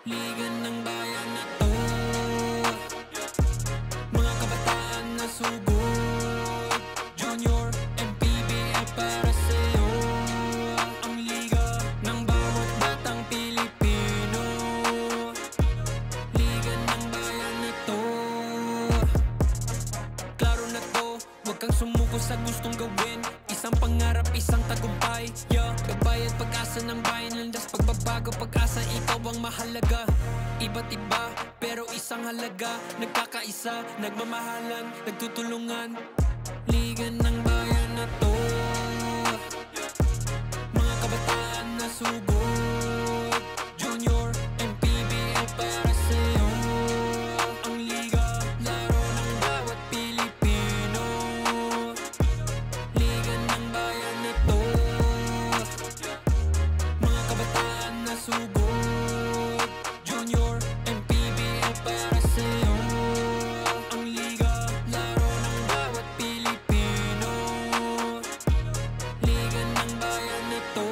Liga ng bayan na to, mga kabataan na sugod. Junior MPBL para sa'yo, ang liga ng bawat batang Pilipino. Liga ng bayan na to, klaro na to, huwag kang sumuko sa gustong gawin. Isang pangarap, isang tagumpay, yeah. Gabay at pag-asa ng bayan, landas pagbabago, pag-asa, ikaw ang mahalaga. Iba't iba, pero isang halaga. Nagkakaisa, nagmamahalan, nagtutulungan. Liga ng bayan na to, mga kabataan na sugod. Junior MPBL para sa'yo, ang liga, laro ng bawat Pilipino. Liga ng bayan na to, mga kabataan na sugod. Junior MPBL para sa'yo, ang liga, laro ng bawat Pilipino. Liga ng bayan na to,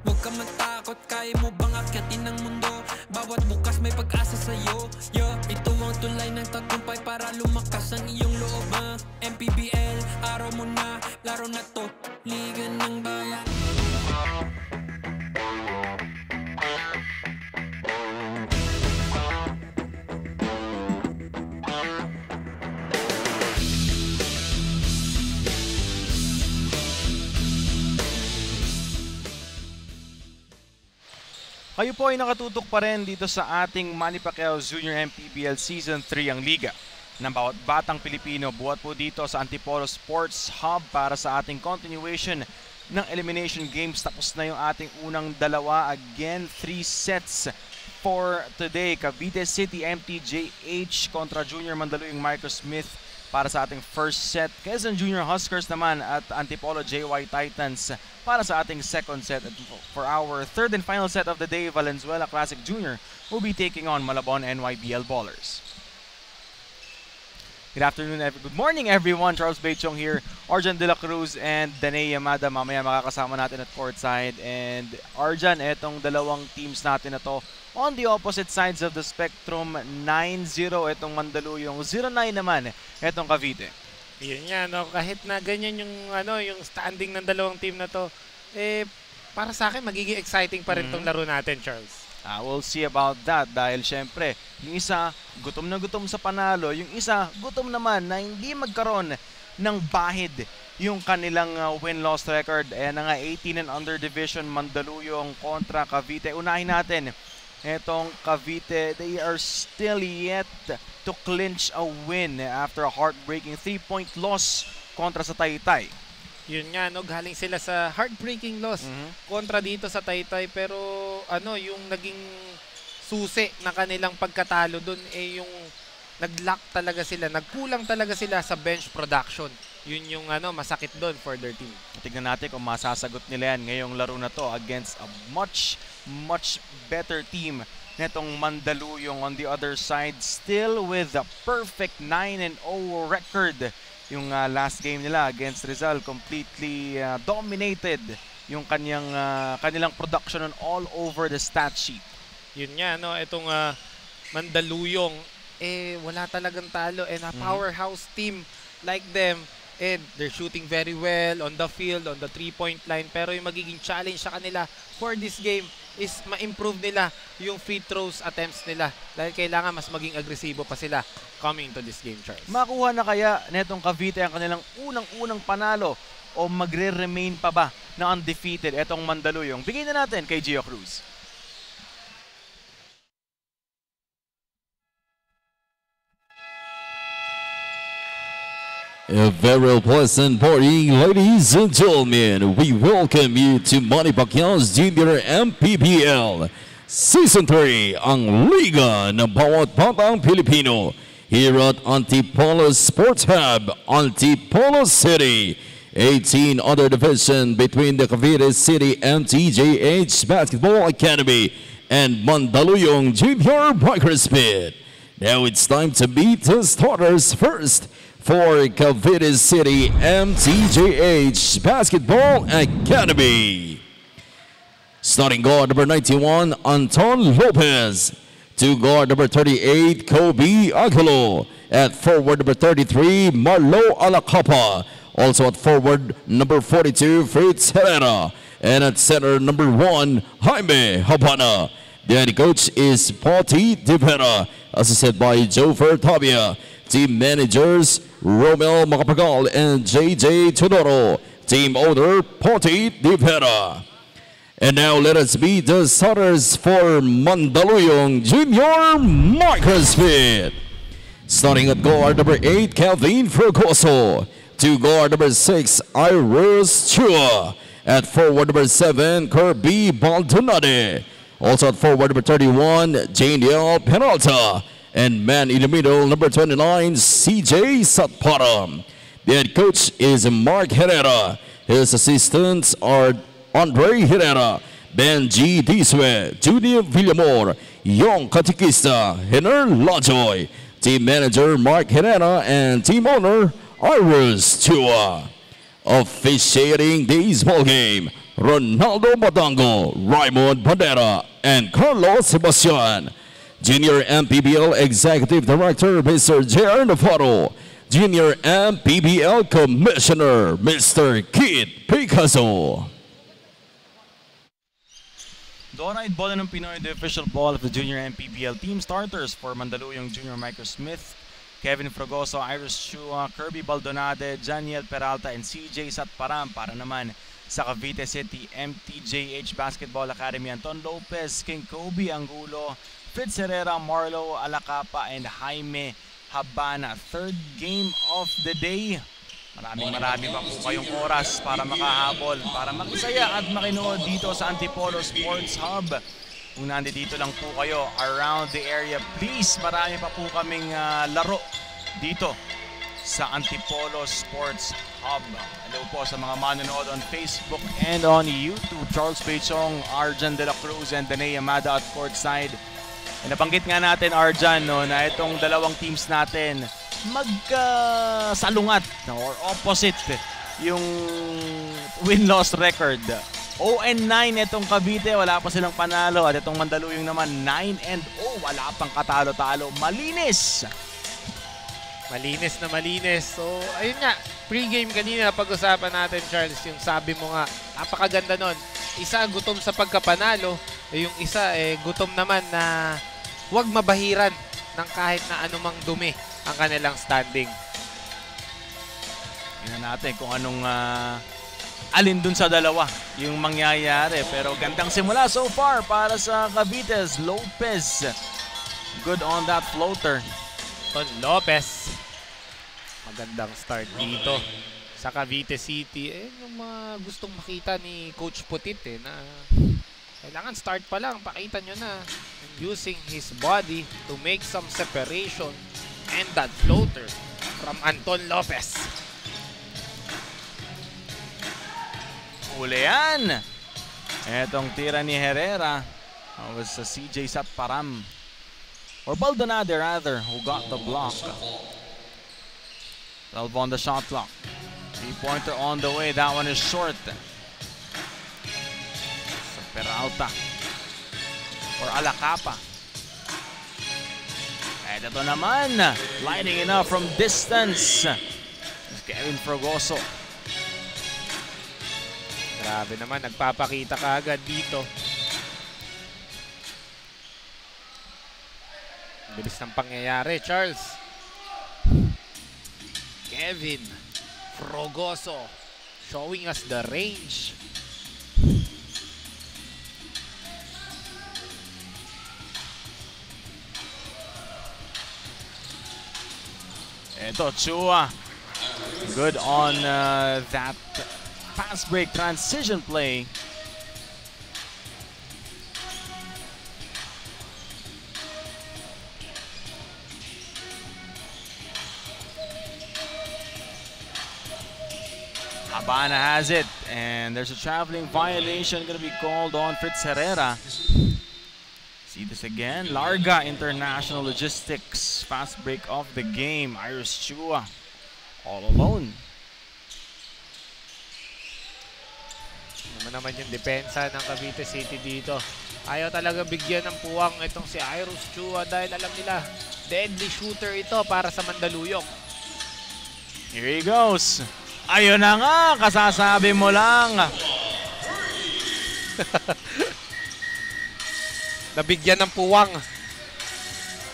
huwag ka matakot, kaya mo bang akyatin ang mundo? Bawat bukas may pag-asa sa'yo, yeah. Ito ang tulay ng tagumpay para lumakas ang iyong loob, ha? MPBL, araw mo na, laro na to. Liga ng bayan. Kayo po ay nakatutok pa rin dito sa ating Manny Pacquiao Jr. MPBL Season 3 ang Liga ng bawat batang Pilipino. Buhat po dito sa Antipolo Sports Hub para sa ating continuation ng elimination games. Tapos na yung ating unang dalawa. Again, 3 sets for today. Cavite City MTJH kontra Junior Mandaluyong Marcos Smith para sa ating first set. Quezon Junior Huskers naman at Antipolo JY Titans para sa ating second set. At for our third and final set of the day, Valenzuela Classic Junior will be taking on Malabon NYBL Ballers. Good morning everyone. Charles Beichong here. Arjan De La Cruz and Danay Yamada mamaya makakasama natin at courtside. And Arjan, etong dalawang teams natin na to on the opposite sides of the spectrum. 9-0 etong Mandaluyong, 0-9 naman etong Cavite. Yun nga, no? Kahit na ganyan yung standing ng dalawang team na to, para sa akin magiging exciting pa rin tong laro natin, Charles. We'll see about that dahil syempre, yung isa gutom na gutom sa panalo, yung isa gutom naman na hindi magkaroon ng bahid yung kanilang win-loss record. Ayan na nga, 18 and under division Mandaluyong kontra Cavite. Unahin natin etong Cavite. They are still yet to clinch a win after a heartbreaking 3-point loss kontra sa Taytay. Yun nga, no, galing sila sa heartbreaking loss kontra dito sa Taytay, pero yung naging susi na kanilang pagkatalo doon yung nag-lack talaga sila, nagkulang talaga sila sa bench production. Yun yung masakit doon for their team. Tignan natin kung masasagot nila yan ngayong laro na to against a much better team netong Mandaluyong. On the other side, still with a perfect 9-0 record. Yung last game nila against Rizal, completely dominated yung kanilang production on all over the stat sheet. Yun nga, no, itong Mandaluyong, wala talagang talo. And a powerhouse team like them, they're shooting very well on the field, on the 3-point line. Pero yung magiging challenge sa kanila for this game is ma-improve nila yung free throws attempts nila. Dahil kailangan mas maging agresibo pa sila coming to this game, Charles. Makuha na kaya netong Cavite ang kanilang unang panalo o magre-remain pa ba na undefeated etong Mandaluyong? Bigyan na natin kay Gio Cruz. A very pleasant morning, ladies and gentlemen. We welcome you to Manny Pacquiao's Junior MPBL Season 3, ang Liga ng bawat batang Pilipino here at Antipolo Sports Hub, Antipolo City. 18 other division between the Cavite City MTJH Basketball Academy and Mandaluyong Junior Microspeed. Now it's time to meet the starters first. For Cavite City MTJH Basketball Academy. Starting guard number 91, Anton Lopez. To guard number 38, Kobe Aguilo. At forward number 33, Marlo Alacapa. Also at forward number 42, Fritz Herrera. And at center number 1, Jaime Habana. The head coach is Poti Divera, assisted by Joe Fertavia. Team managers, Romel Macapagal and JJ Tudoro. Team owner, Poti Divera. And now let us meet the starters for Mandaluyong Junior Microspeed. Starting at guard number 8, Calvin Fragoso. To guard number 6, Iris Chua. At forward number 7, Kirby Baldonade. Also at forward number 31, Janiel Peralta. And man in the middle, number 29, CJ Satparam. The head coach is Mark Herrera. His assistants are Andre Herrera, Benji Diswe, Judy Villamor, Young Katikista, Henner Lajoy. Team manager Mark Herrera and team owner Iris Chua. Officiating this ball game, Ronaldo Madango, Raymond Bandera, and Carlos Sebastian. Junior MPBL Executive Director, Mr. J.R. Navarro. Junior MPBL Commissioner, Mr. Kid Picasso. Donite Bola ng Pinoy, the official ball of the Junior MPBL team starters for Mandaluyong Junior Micro Smith, Kevin Fragoso, Iris Chua, Kirby Baldonade, Janiel Peralta, and CJ Satparam. Para naman sa Cavite City MTJH Basketball Academy, Anton Lopez, King Kobe Angulo, Fritz Herrera, Marlo Alacapa, and Jaime Habana. Third game of the day. Maraming pa po kayong oras para makahabol, para makisaya at makinood dito sa Antipolo Sports Hub. Kung nandito lang po kayo around the area, please, marami pa po kaming laro dito sa Antipolo Sports Hub. Hello po sa mga manonood on Facebook and on YouTube. Charles Pechong, Arjan De La Cruz, and Danae Amada at courtside. Nabanggit nga natin, Arjan, no, na itong dalawang teams natin magsalungat or opposite yung win-loss record. 0-9 itong Cavite, wala pa silang panalo. At itong Mandaluyong naman 9-0, wala pang katalo-talo. Malinis! Malinis na malinis. So, ayun nga, pre-game kanina pag-usapan natin, Charles, yung sabi mo nga, napakaganda nun. Isa gutom sa pagkapanalo, yung isa gutom naman na huwag mabahiran ng kahit na anumang dumi ang kanilang standing. Tingnan natin kung anong alin dun sa dalawa yung mangyayari. Pero gandang simula so far para sa Cavites. Lopez, good on that floater. Ton Lopez, magandang start dito sa Cavite City. Yung mga gustong makita ni Coach Putit na kailangan start pa lang, pakita nyo na using his body to make some separation. And that floater from Anton Lopez. Huli yan! Etong tira ni Herrera was sa CJ Satparam. Or Baldonade rather, who got the block. 12 on the shot clock. 3-pointer on the way. That one is short. Sa Peralta. Or Alacapa. At ito naman, lighting it up from distance. Kevin Fragoso. Grabe naman, nagpapakita ka agad dito. Bilis ng pangyayari, Charles. Kevin Fragoso showing us the range. Ito, Chua. Good on that fast break transition play. Habana has it, and there's a traveling violation going to be called on Fritz Herrera. See this again. Larga International Logistics. Fast break of the game. Iris Chua all alone. naman yung depensa ng Cavite City dito. Ayaw talaga bigyan ng puwang itong si Iris Chua dahil alam nila, deadly shooter ito para sa Mandaluyong. Here he goes. Ayun na nga, kasasabi mo lang. Nabigyan ng puwang.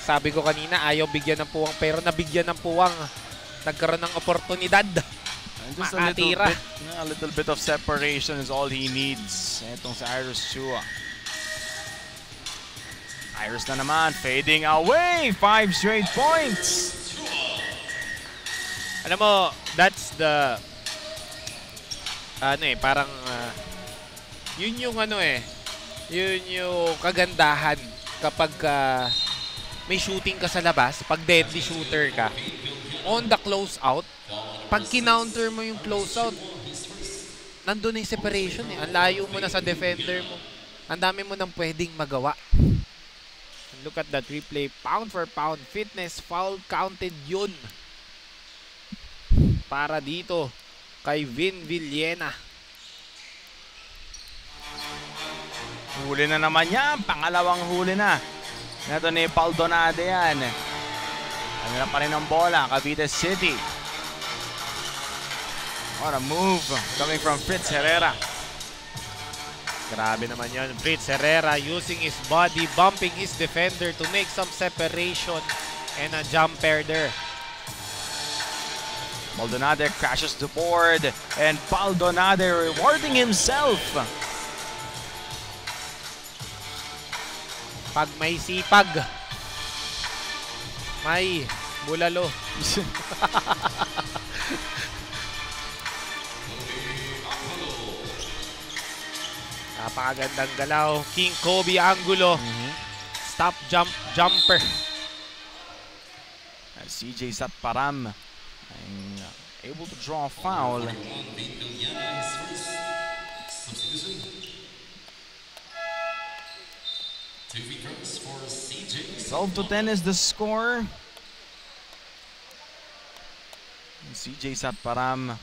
Sabi ko kanina, ayaw bigyan ng puwang pero nabigyan ng puwang. Nagkaroon ng oportunidad. And just Makatira. a little bit of separation is all he needs. Itong si Iris Chua. Iris na naman, fading away. 5 straight points. Alam mo, that's the parang yun yung yun yung kagandahan kapag may shooting ka sa labas, pag deadly shooter ka on the close out, pag kinounter mo yung close out, nandun na yung separation eh. Ang layo mo na sa defender mo. Ang dami mo nang pwedeng magawa. Look at that replay. Pound for pound. Fitness foul counted yun. Para dito kay Vin Villena. Huli na naman yan. Pangalawang huli na. Ito ni Paldonade yan. Ano na pa rin ang bola. Cavite City. What a move coming from Fritz Herrera. Grabe naman yun. Fritz Herrera using his body, bumping his defender to make some separation and a jumper there. Maldonado crashes the board and Paldonade rewarding himself. Pag may sipag, may bulalo. Napakagandang galaw. King Kobe Angulo. Stop jumper. CJ Satparam able to draw a foul. 12-10 is the score. CJ Satparam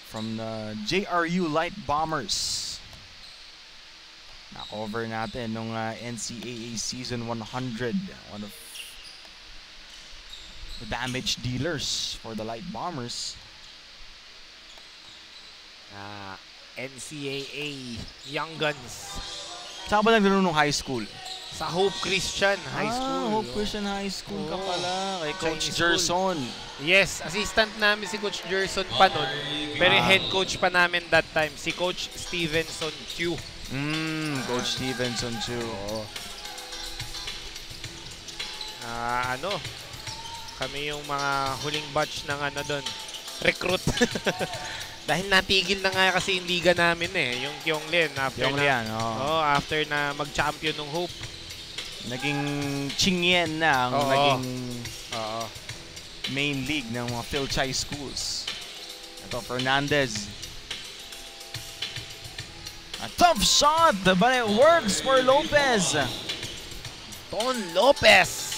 from the JRU Light Bombers. Na-cover natin nung NCAA Season 100. One of the damage dealers for the Light Bombers. NCAA Young Guns. Saan ba naglaro nung high school? Sa Hope Christian High School. Hope Christian High School ka Oo. pala. Kay Coach Chinese Gerson. Yes, assistant namin si Coach Gerson pa nun. Pero yung head coach pa namin that time, si Coach Stevenson Chu. Coach Stevenson Chu. Oo. Kami yung mga huling batch ng doon, recruit. Dahil natigil na nga kasi yung liga namin yung Kyonglin. After na mag-champion ng Hope. Naging Chingyen na ang naging main league ng mga Phil Chai schools. Ito, Fernandez. A tough shot, but it works for Lopez. Ton Lopez.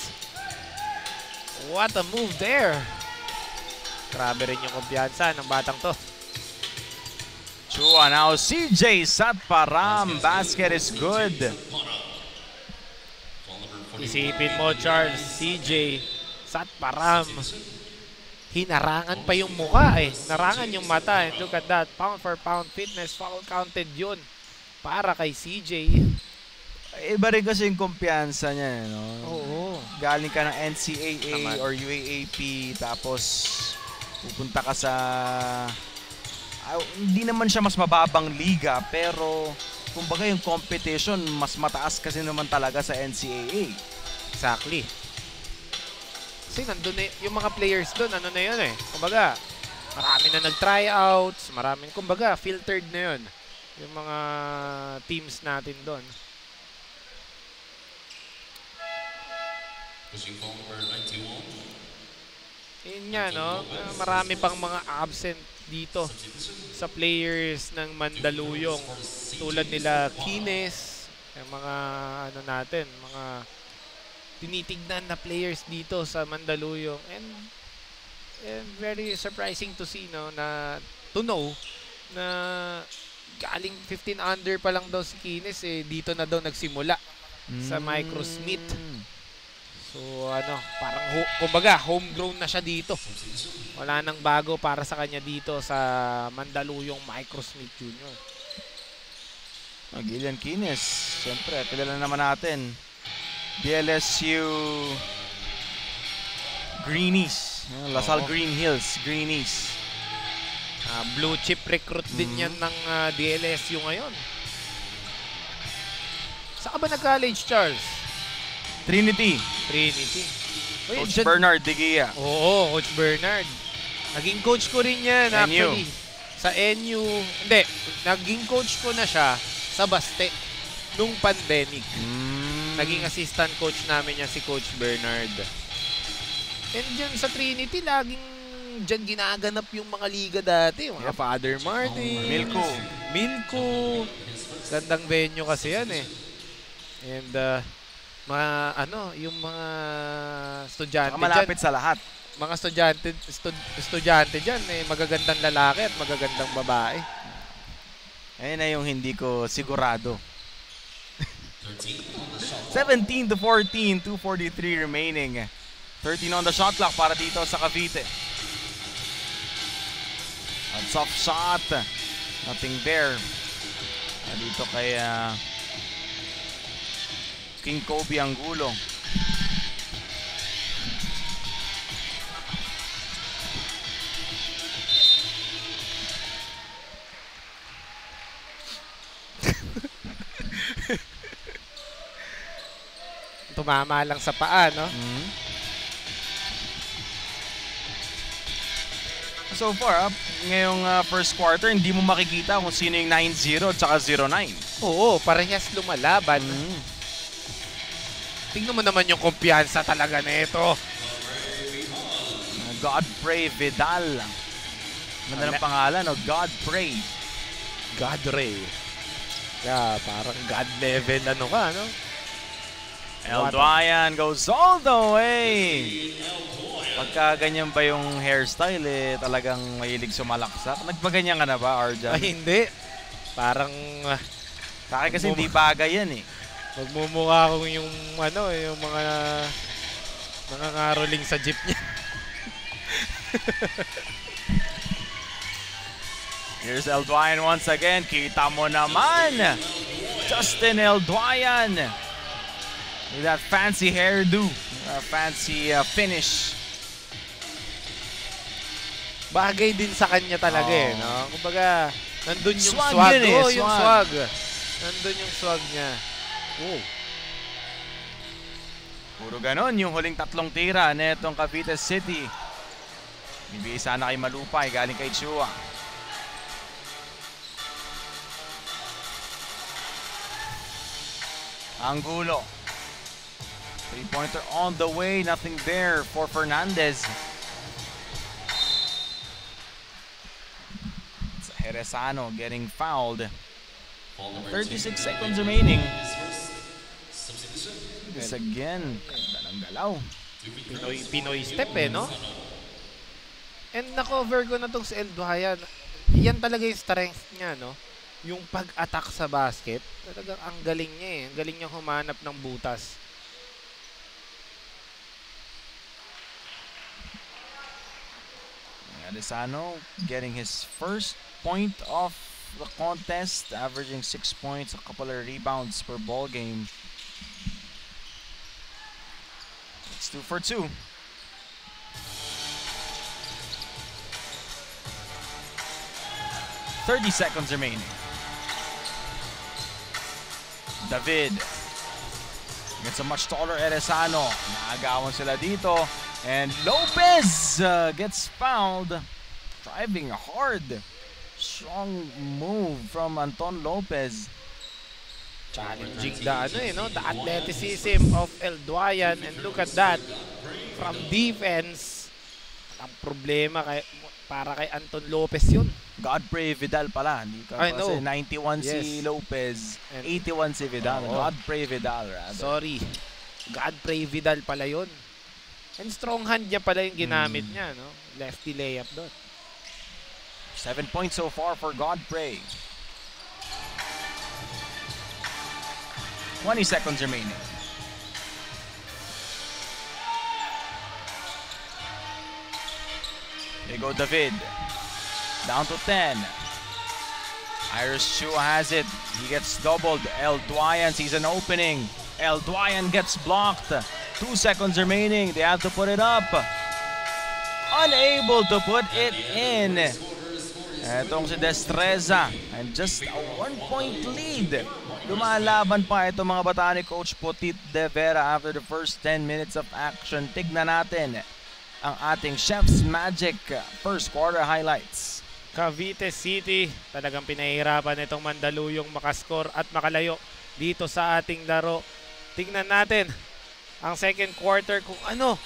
What a move there. Grabe rin yung kumpiyansa ng batang to. Chua now, CJ Satparam. Basket is good. Isipin mo, Charles, CJ Satparam. Hinarangan pa yung mukha Narangan yung mata. And look at that. Pound for pound fitness. Foul counted yun. Para kay CJ. Iba rin kasi yung kumpiyansa niya, no? Oo. Galing ka ng NCAA or UAAP, tapos pupunta ka sa... hindi naman siya mas mababang liga, pero kumbaga yung competition, mas mataas kasi naman talaga sa NCAA. Exactly. Kasi nandun yung mga players doon, na yun Kumbaga, marami na nag-tryouts, kumbaga, filtered na yun. Yung mga teams natin doon. Yun nga, no? Marami pang mga absent dito sa players ng Mandaluyong. Tulad nila Kines, yung mga natin, mga tinitignan na players dito sa Mandaluyong. And very surprising to see, no, to know na galing 15 under pa lang daw si Kines eh, dito na daw nagsimula sa Microsmith. So ano, parang kumbaga homegrown na siya dito. Wala nang bago para sa kanya dito sa Mandaluyong Microsmith Jr. Gillian Kines, siyempre kilala naman natin. DLSU Greenies, Lasal Green Hills Greenies. Blue chip recruit din yan ng DLSU ngayon. Saan ka ba nag-college, Charles? Trinity. Uy, Coach Bernard De Gia. Oo, Coach Bernard. Naging coach ko rin yan actually. Sa NU. Hindi, naging coach ko na siya sa Baste nung pandemic. Naging assistant coach namin yan si Coach Bernard. And dyan sa Trinity, laging dyan ginaganap yung mga liga dati. Mga Father Martin. Milko. Gandang venue kasi yan eh. And yung mga estudyante dyan. Malapit sa lahat. Mga estudyante dyan eh, magagandang lalaki at magagandang babae. Ayun na yung hindi ko sigurado. 17-14, 2:43 remaining. 13 on the shot clock para dito sa Cavite. A soft shot. Nothing there. Dito kay King Kobe Angulo. Tumama lang sa paa, no? So far, ngayong first quarter, hindi mo makikita kung sino yung 9-0 at saka 0-9. Oo, parehas lumalaban. Tingnan mo naman yung kumpiyansa talaga nito. Godfrey Vidal. Ganda ng pangalan, no? Godfrey. Godfrey. Yeah, parang God level ano ka, no? Elduayan goes all the way. Pagka ganyan ba yung hairstyle, eh, talagang mahilig sumalaksak. Nagpaganyan ka na ba, Arjan? Ay, hindi. Parang... sa akin kasi hindi bagay yan eh. Magmumukha ko yung yung mga nangangaroling sa jeep niya. Here's Elduayan once again. Kita mo naman. Justin Elduayan. With that fancy hairdo. Fancy finish. Bagay din sa kanya talaga eh, no? Kumbaga, nandun yung swag. Yung swag. Nandun yung swag niya. Oh. Puro ganon yung huling tatlong tira netong Cavite City. Bibigay sana kay Malupay, galing kay Chua. Angulo. Three-pointer on the way, nothing there for Fernandez. It's Jerezano getting fouled. 36 seconds remaining. This again. Ganda ng galaw. Pinoy step eh, no? And na-cover ko na itong si Elduayan. Yan talaga yung strength niya, no? Yung pag-attack sa basket. Talagang ang galing niya eh. Ang galing niya humanap ng butas. Jerezano getting his first point of the contest, averaging 6 points, a couple of rebounds per ball game. It's 2 for 2. $30 seconds remaining. David against a much taller Jerezano. Naagawan sila dito. And Lopez gets fouled. Driving hard. Strong move from Anton Lopez. Challenging the athleticism of Elduayan. And look at that. From defense, ang problema para kay Anton Lopez yun. Godfrey Vidal pala. Kasi 91 si Lopez, and 81 si Vidal. Godfrey Vidal rather. Sorry. Godfrey Vidal pala yun. And strong hand niya pala yung ginamit niya, no? Lefty layup doon. 7 points so far for Godfrey. 20 seconds remaining. There you go, David. Down to 10. Iris Chua has it. He gets doubled. El Duyan sees an opening. El Duyan gets blocked. 2 seconds remaining. They have to put it up. Unable to put it in. Etong si Destreza. And just a 1-point lead. Lumalaban pa itong mga bata ni Coach Potit De Vera after the first 10 minutes of action. Tignan natin ang ating Chef's Magic first quarter highlights. Cavite City, talagang pinahihirapan itong Mandaluyong makascore at makalayo dito sa ating laro. Tingnan natin ang second quarter kung ano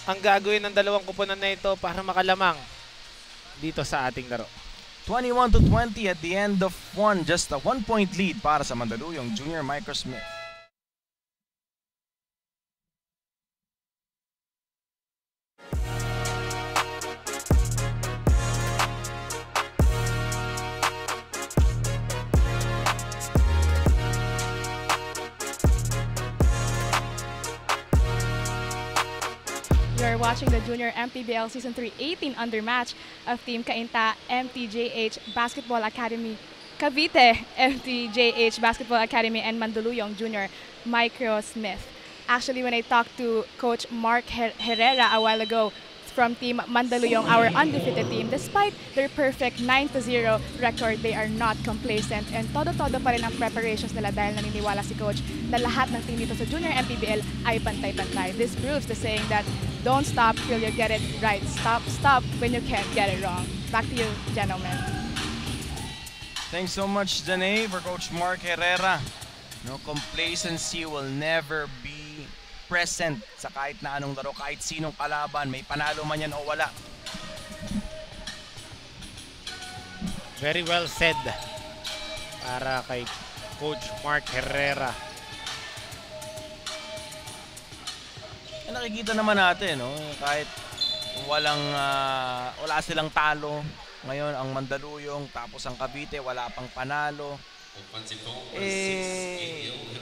ang gagawin ng dalawang kupunan na ito para makalamang dito sa ating laro. 21-20 at the end of one. Just a 1-point lead para sa Mandaluyong Junior Microsmith. You're watching the Junior MPBL Season 3 18 under match of Team Cainta MTJH Basketball Academy, Cavite MTJH Basketball Academy, and Mandaluyong Junior Microsmith. Actually, when I talked to Coach Mark Herrera a while ago from Team Mandaluyong, our undefeated team, despite their perfect 9-0 record, they are not complacent and todo-todo pa rin ang preparations nila dahil naniniwala si Coach na lahat ng team dito sa Junior MPBL ay pantay-pantay. This proves the saying that don't stop till you get it right. Stop when you can't get it wrong. Back to you, gentlemen. Thanks so much, Danae, for Coach Mark Herrera. No, complacency will never be present sa kahit na anong laro, kahit sinong kalaban, may panalo man yan o wala. Very well said para kay Coach Mark Herrera. Nakikita naman natin, no? Kahit wala silang talo ngayon ang Mandaluyong, tapos ang Cavite wala pang panalo.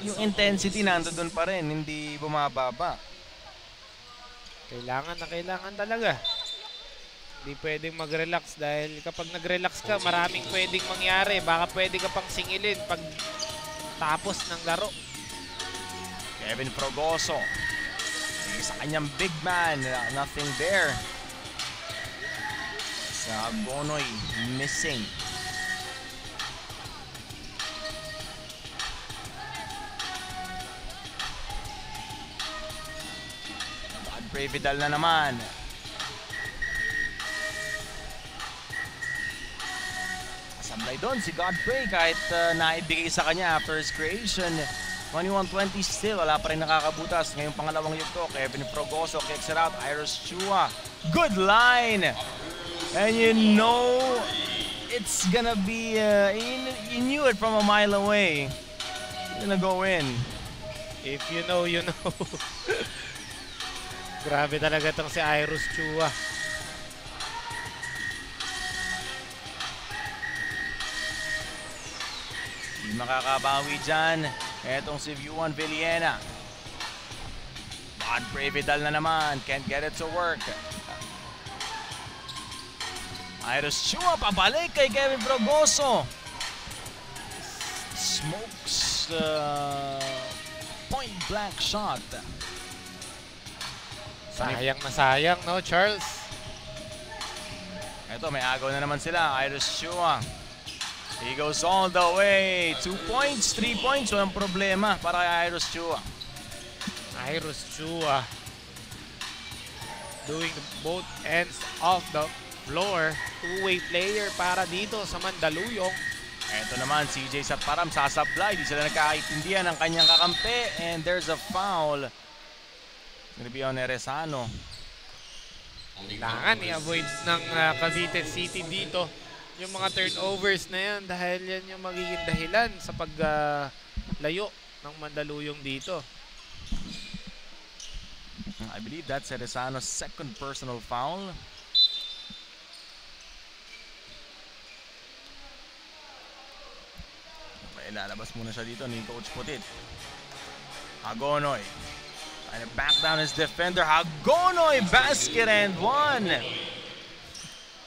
Yung intensity nandoon pa rin, hindi bumababa. Kailangan talaga. Hindi pwedeng mag-relax dahil kapag nag-relax ka, maraming pwedeng mangyari. Baka pwede ka pang singilin pag tapos ng laro. Kevin Frogoso. Sa kanyang big man, nothing there. Sa Gonoy, missing. Godfrey Vidal na naman. Kasablay doon si Godfrey kahit naibigay sa kanya after his creation. 21-20 still, wala pa rin nakakabutas. Ngayong pangalawang yugto, Kevin Frogoso kicks it out. Iris Chua, good line! And you know, it's gonna be, you knew it from a mile away. It's gonna go in. If you know, you know. Grabe talaga itong si Iris Chua. Di makakabawi dyan. Etong si Vuan Villena. Godfrey Vidal na naman. Can't get it to work. Iris Chua pabalik kay Kevin Frogoso. Smokes point blank shot. Sayang na sayang, no, Charles? Eto, may agaw na naman sila. Iris Chua. He goes all the way. 2 points, 3 points. Walang problema para kay Iris Chua. Iris Chua doing both ends of the floor. Two-way player para dito sa Mandaluyong. Eto naman, CJ Satparam sasablay. Di sila nagkakaintindihan ng kanyang kakampi. And there's a foul. It's gonna be on Eresano. Kailangan i-avoid ng Cavite City dito yung mga turnovers na yan dahil yan yung magiging dahilan sa paglayo ng Mandaluyong dito. I believe that's Eresano's second personal foul. Ilalabas muna siya dito ni Coach Putit. Hagonoy. Trying to back down his defender. Hagonoy, basket and one.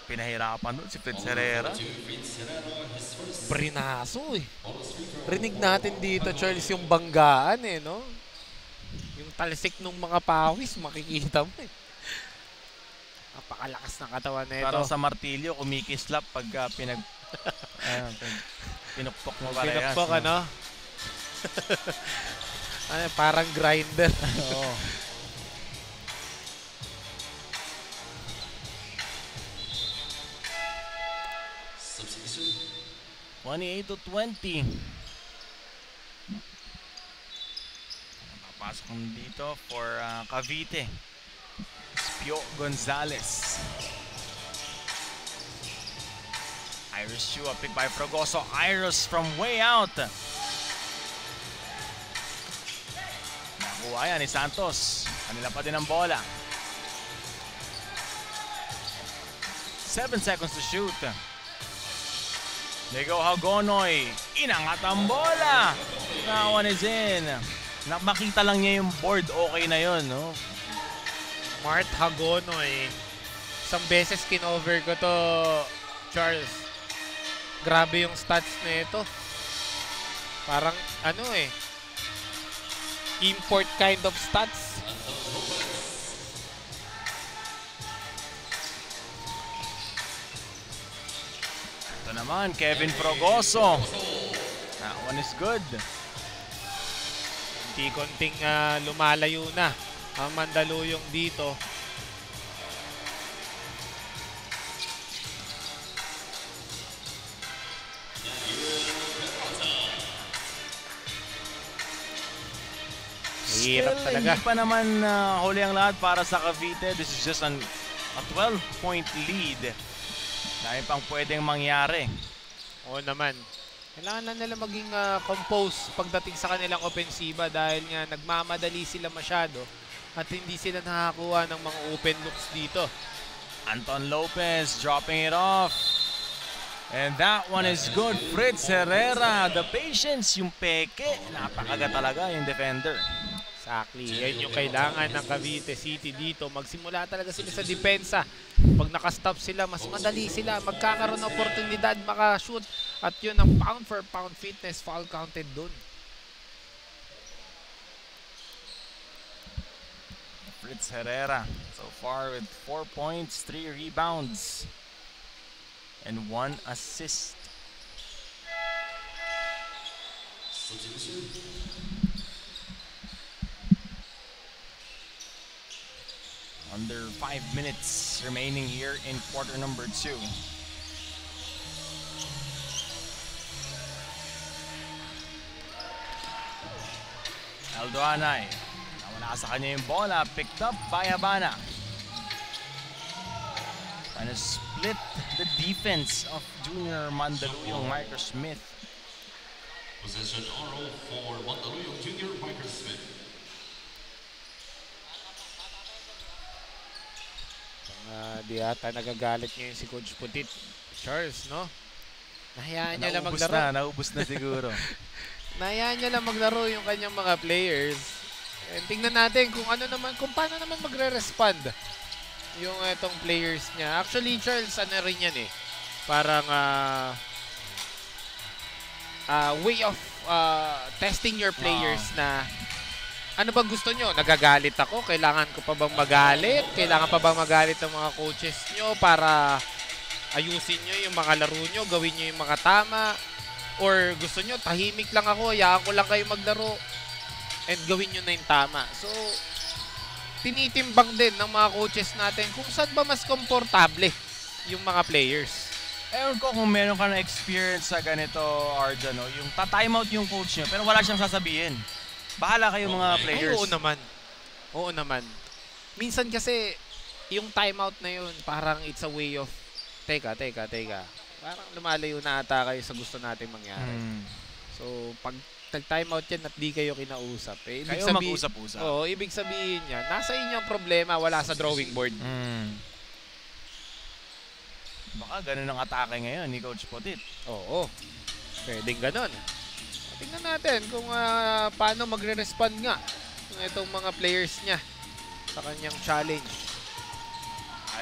Pinahirapan doon si Fritz Herrera. Brinaso eh. Rinig natin dito, Charles, yung banggaan eh, no? Yung talsik ng mga pawis, makikita mo eh. Napakalakas ng katawan na ito. Parang sa martilyo, kumikislap pagka pinukpok mo parehas. Pinukpok, ano? Ano, parang grinder. Oo. Substitution. 28-20. Papasok dito for Cavite. Spio Gonzalez. Iris Chua picked by Fragoso. Iris from way out. Nakuha yan ni Santos. Kanila pa din ang bola. 7 seconds to shoot. Lego Hagonoy. Inangat ang bola. That one is in. Makita lang niya yung board. Okay na yun, no? Mart Hagonoy. Isang beses kinover ko to, Charles. Grabe yung stats na ito. Parang ano eh. Import kind of stats. Ito naman, Kevin Fragoso. That one is good. Konting lumalayo na ang Mandaluyong dito. Hirap talaga. Hindi pa naman huli ang lahat para sa Cavite. This is just a 12-point lead. Dahil pang pwedeng mangyari. Oo naman. Kailangan lang nila maging compose pagdating sa kanilang opensiba dahil nga nagmamadali sila masyado at hindi sila nakakuha ng mga open looks dito. Anton Lopez dropping it off. And that one is good. Fritz Herrera, the patience, yung peke. Napakaga talaga yung defender. Exactly. Yan yung kailangan ng Cavite City dito. Magsimula talaga sila sa depensa. Pag nakastop sila, mas madali sila. Magkakaroon ng oportunidad, makashoot. At yun ang pound for pound fitness, foul counted dun. Fritz Herrera so far with 4 points, 3 rebounds, and 1 assist. Under 5 minutes remaining here in quarter number 2. Aldo Anay. Nawala sa kanya yung bola. Picked up by Habana. Trying to split the defense of junior Mandaluyong Micah Smith. Possession RO for Mandaluyong Junior Micah Smith. Di ata nagagalit ngayon si Coach Putit. Charles, no? Nahayaan niya lang maglaro. Naubos na siguro. Nahayaan niya lang maglaro yung kanyang mga players. And tingnan natin kung paano naman magre-respond yung itong players niya. Actually, Charles, ano rin yan eh. Parang way of testing your players na ano bang gusto nyo? Nagagalit ako? Kailangan ko pa bang magalit? Kailangan pa bang magalit ng mga coaches nyo para ayusin nyo yung mga laro nyo? Gawin nyo yung mga tama? Or gusto nyo, tahimik lang ako, hayaan ko lang kayo maglaro and gawin nyo na yung tama. So, tinitimbang din ng mga coaches natin kung saan ba mas komportable yung mga players. Ewan ko kung meron ka na experience sa ganito, Arjan, no? Yung ta-timeout yung coach nyo pero wala siyang sasabihin. Bahala kayo mga players. Ay, oo naman. Oo naman. Minsan kasi, yung timeout na yun, parang it's a way of, teka. Parang lumalayo na ata kayo sa gusto natin mangyari. So, pag nag-timeout yan at di kayo kinausap, kayo mag-usap-usap. Oo, ibig sabihin yan, nasa inyo ang problema, wala sa drawing board. Baka ganun ang atake ngayon ni Coach Putit. Oo. Pwedeng ganun. Tingnan natin kung paano magre-respond nga ng itong mga players niya sa kanyang challenge.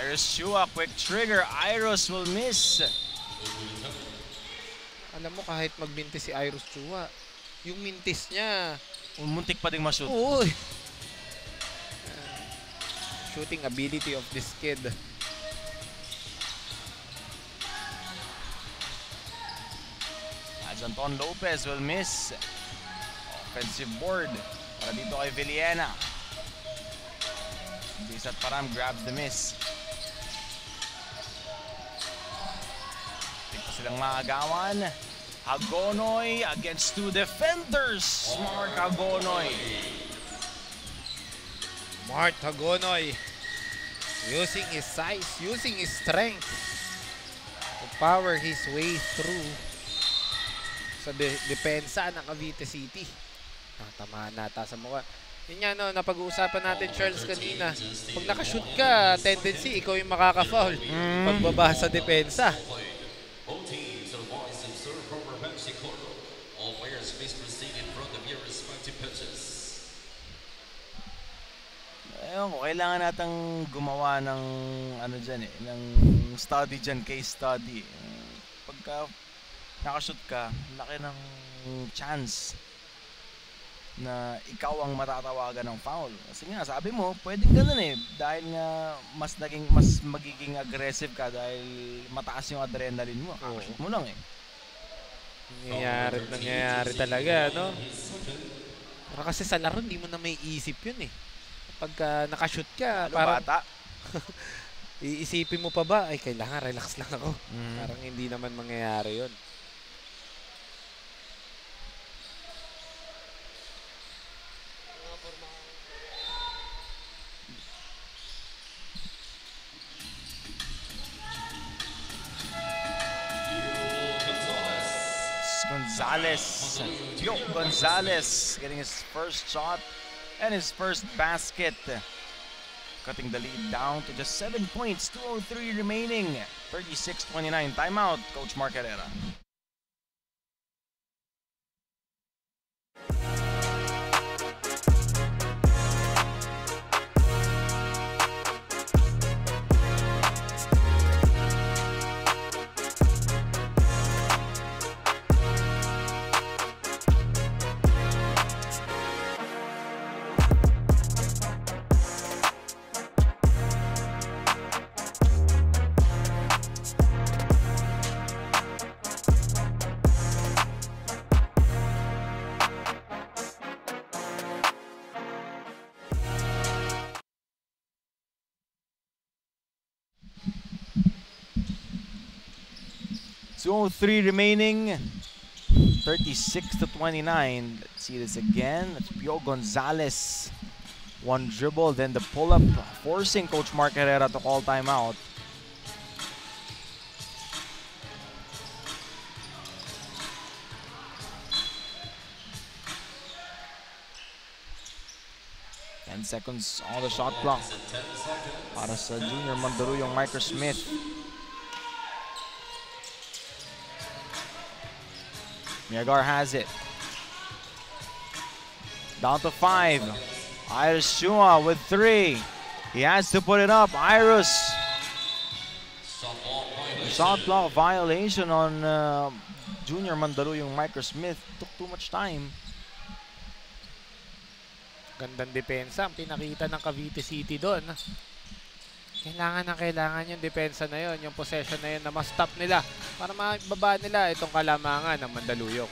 Iris Chua, quick trigger. Iris will miss. Alam mo, kahit magbintis si Iris Chua, yung mintis niya, Muntik pa ding ma-shoot. oo. Shooting ability of this kid. Anton Lopez will miss. Offensive board para dito kay Villena. Bisat Param grabs the miss. Hindi pa silang maagawan. Hagonoy against two defenders. Mark Hagonoy. Mart Hagonoy using his size, using his strength to power his way through sa depensa ng Cavite City. Tamaan nata sa mukha. Yun nga, no, napag-uusapan natin, Charles, kanina. Pag nakashoot ka, tendency, ikaw yung makaka-foul. Pagbaba sa depensa. Ayun ko, kailangan natang gumawa ng ano dyan ng study dyan, case study. Pagka nakashoot ka, laki ng chance na ikaw ang matatawagan ng foul. Kasi nga, sabi mo, pwedeng ganun dahil nga mas magiging aggressive ka dahil mataas yung adrenaline mo. Kakashoot mo lang Nangyayari talaga, no? Para kasi sa laro, hindi mo na may isip yun Pagka nakashoot ka, parang bata. iisipin mo pa ba, ay kailangan relax lang ako. Parang hindi naman mangyayari yun. Pio Gonzalez getting his first shot and his first basket. Cutting the lead down to just 7 points, 2:03 remaining. 36-29 timeout, Coach Mark Herrera. So 3 remaining, 36-29. Let's see this again. That's Pio Gonzalez. One dribble, then the pull-up, forcing Coach Mark Herrera to call timeout. And seconds on the shot clock para sa Junior Mandaluyong Micro Smith. Miagar has it. Down to 5. Iris Chua with 3. He has to put it up. Iris. Shot clock violation on Junior Mandaluyong Micro Smith. Took too much time. Gandang depensa ang pinakita ng Cavite City doon. Kailangan yung depensa na yun, yung possession na yun na ma-stop nila para mababa nila itong kalamangan ng Mandaluyong.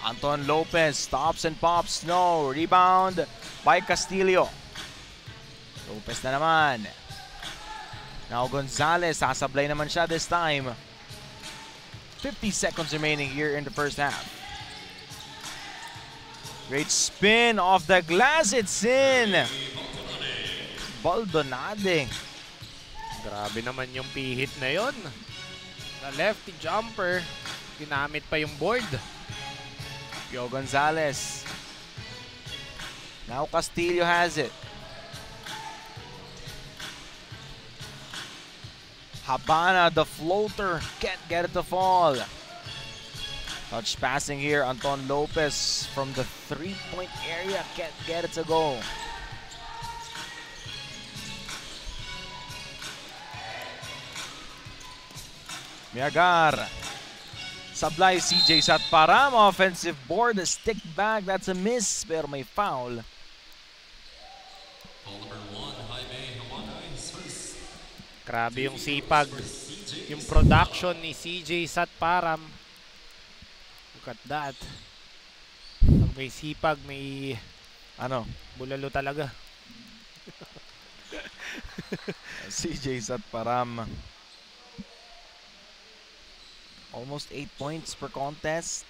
Anton Lopez stops and pops. No. Rebound by Castillo. Lopez na naman. Now Gonzalez, sasablay naman siya this time. 50 seconds remaining here in the first half. Great spin off the glass. It's in. Baldonade. Grabe naman yung pihit na yon. The lefty jumper. Ginamit pa yung board. Pio Gonzalez. Now Castillo has it. Habana, the floater, can't get it to fall. Touch passing here, Anton Lopez from the 3-point area, can't get it to go. Miagar. Sablay, CJ Satparam, offensive board, stick back, that's a miss, pero may foul. Grabe yung sipag, yung production ni CJ Satparam. Look at that. Pag may sipag, may bulalo talaga. CJ Satparam. Almost 8 points per contest.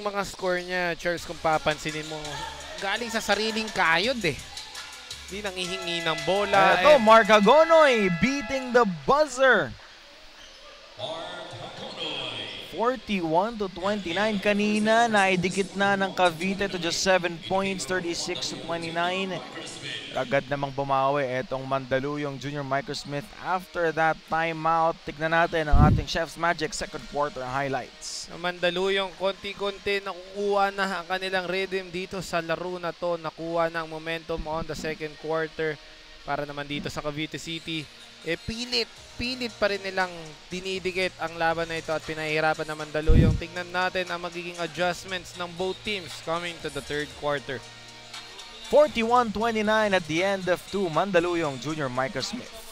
Mga score niya, Charles, kung papansinin mo, galing sa sariling kayod eh. Hindi nanghihingi ng bola. Ito, Mark Hagonoy beating the buzzer. 41-29 kanina, naidikit na ng Cavite to just 7 points, 36-29. Agad namang bumawi itong Mandaluyong Junior Microsmith after that timeout. Tignan natin ang ating Chef's Magic second quarter highlights. Mandaluyong konti-konti nakukuha na ang kanilang rhythm dito sa laro na to. Nakuha na ang momentum on the second quarter para naman dito sa Cavite City. Pilit pa rin nilang dinidikit ang laban na ito at pinahihirapan na Mandaluyong. Tignan natin ang magiging adjustments ng both teams coming to the third quarter. 41-29 at the end of 2, Mandaluyong Junior Microsmith.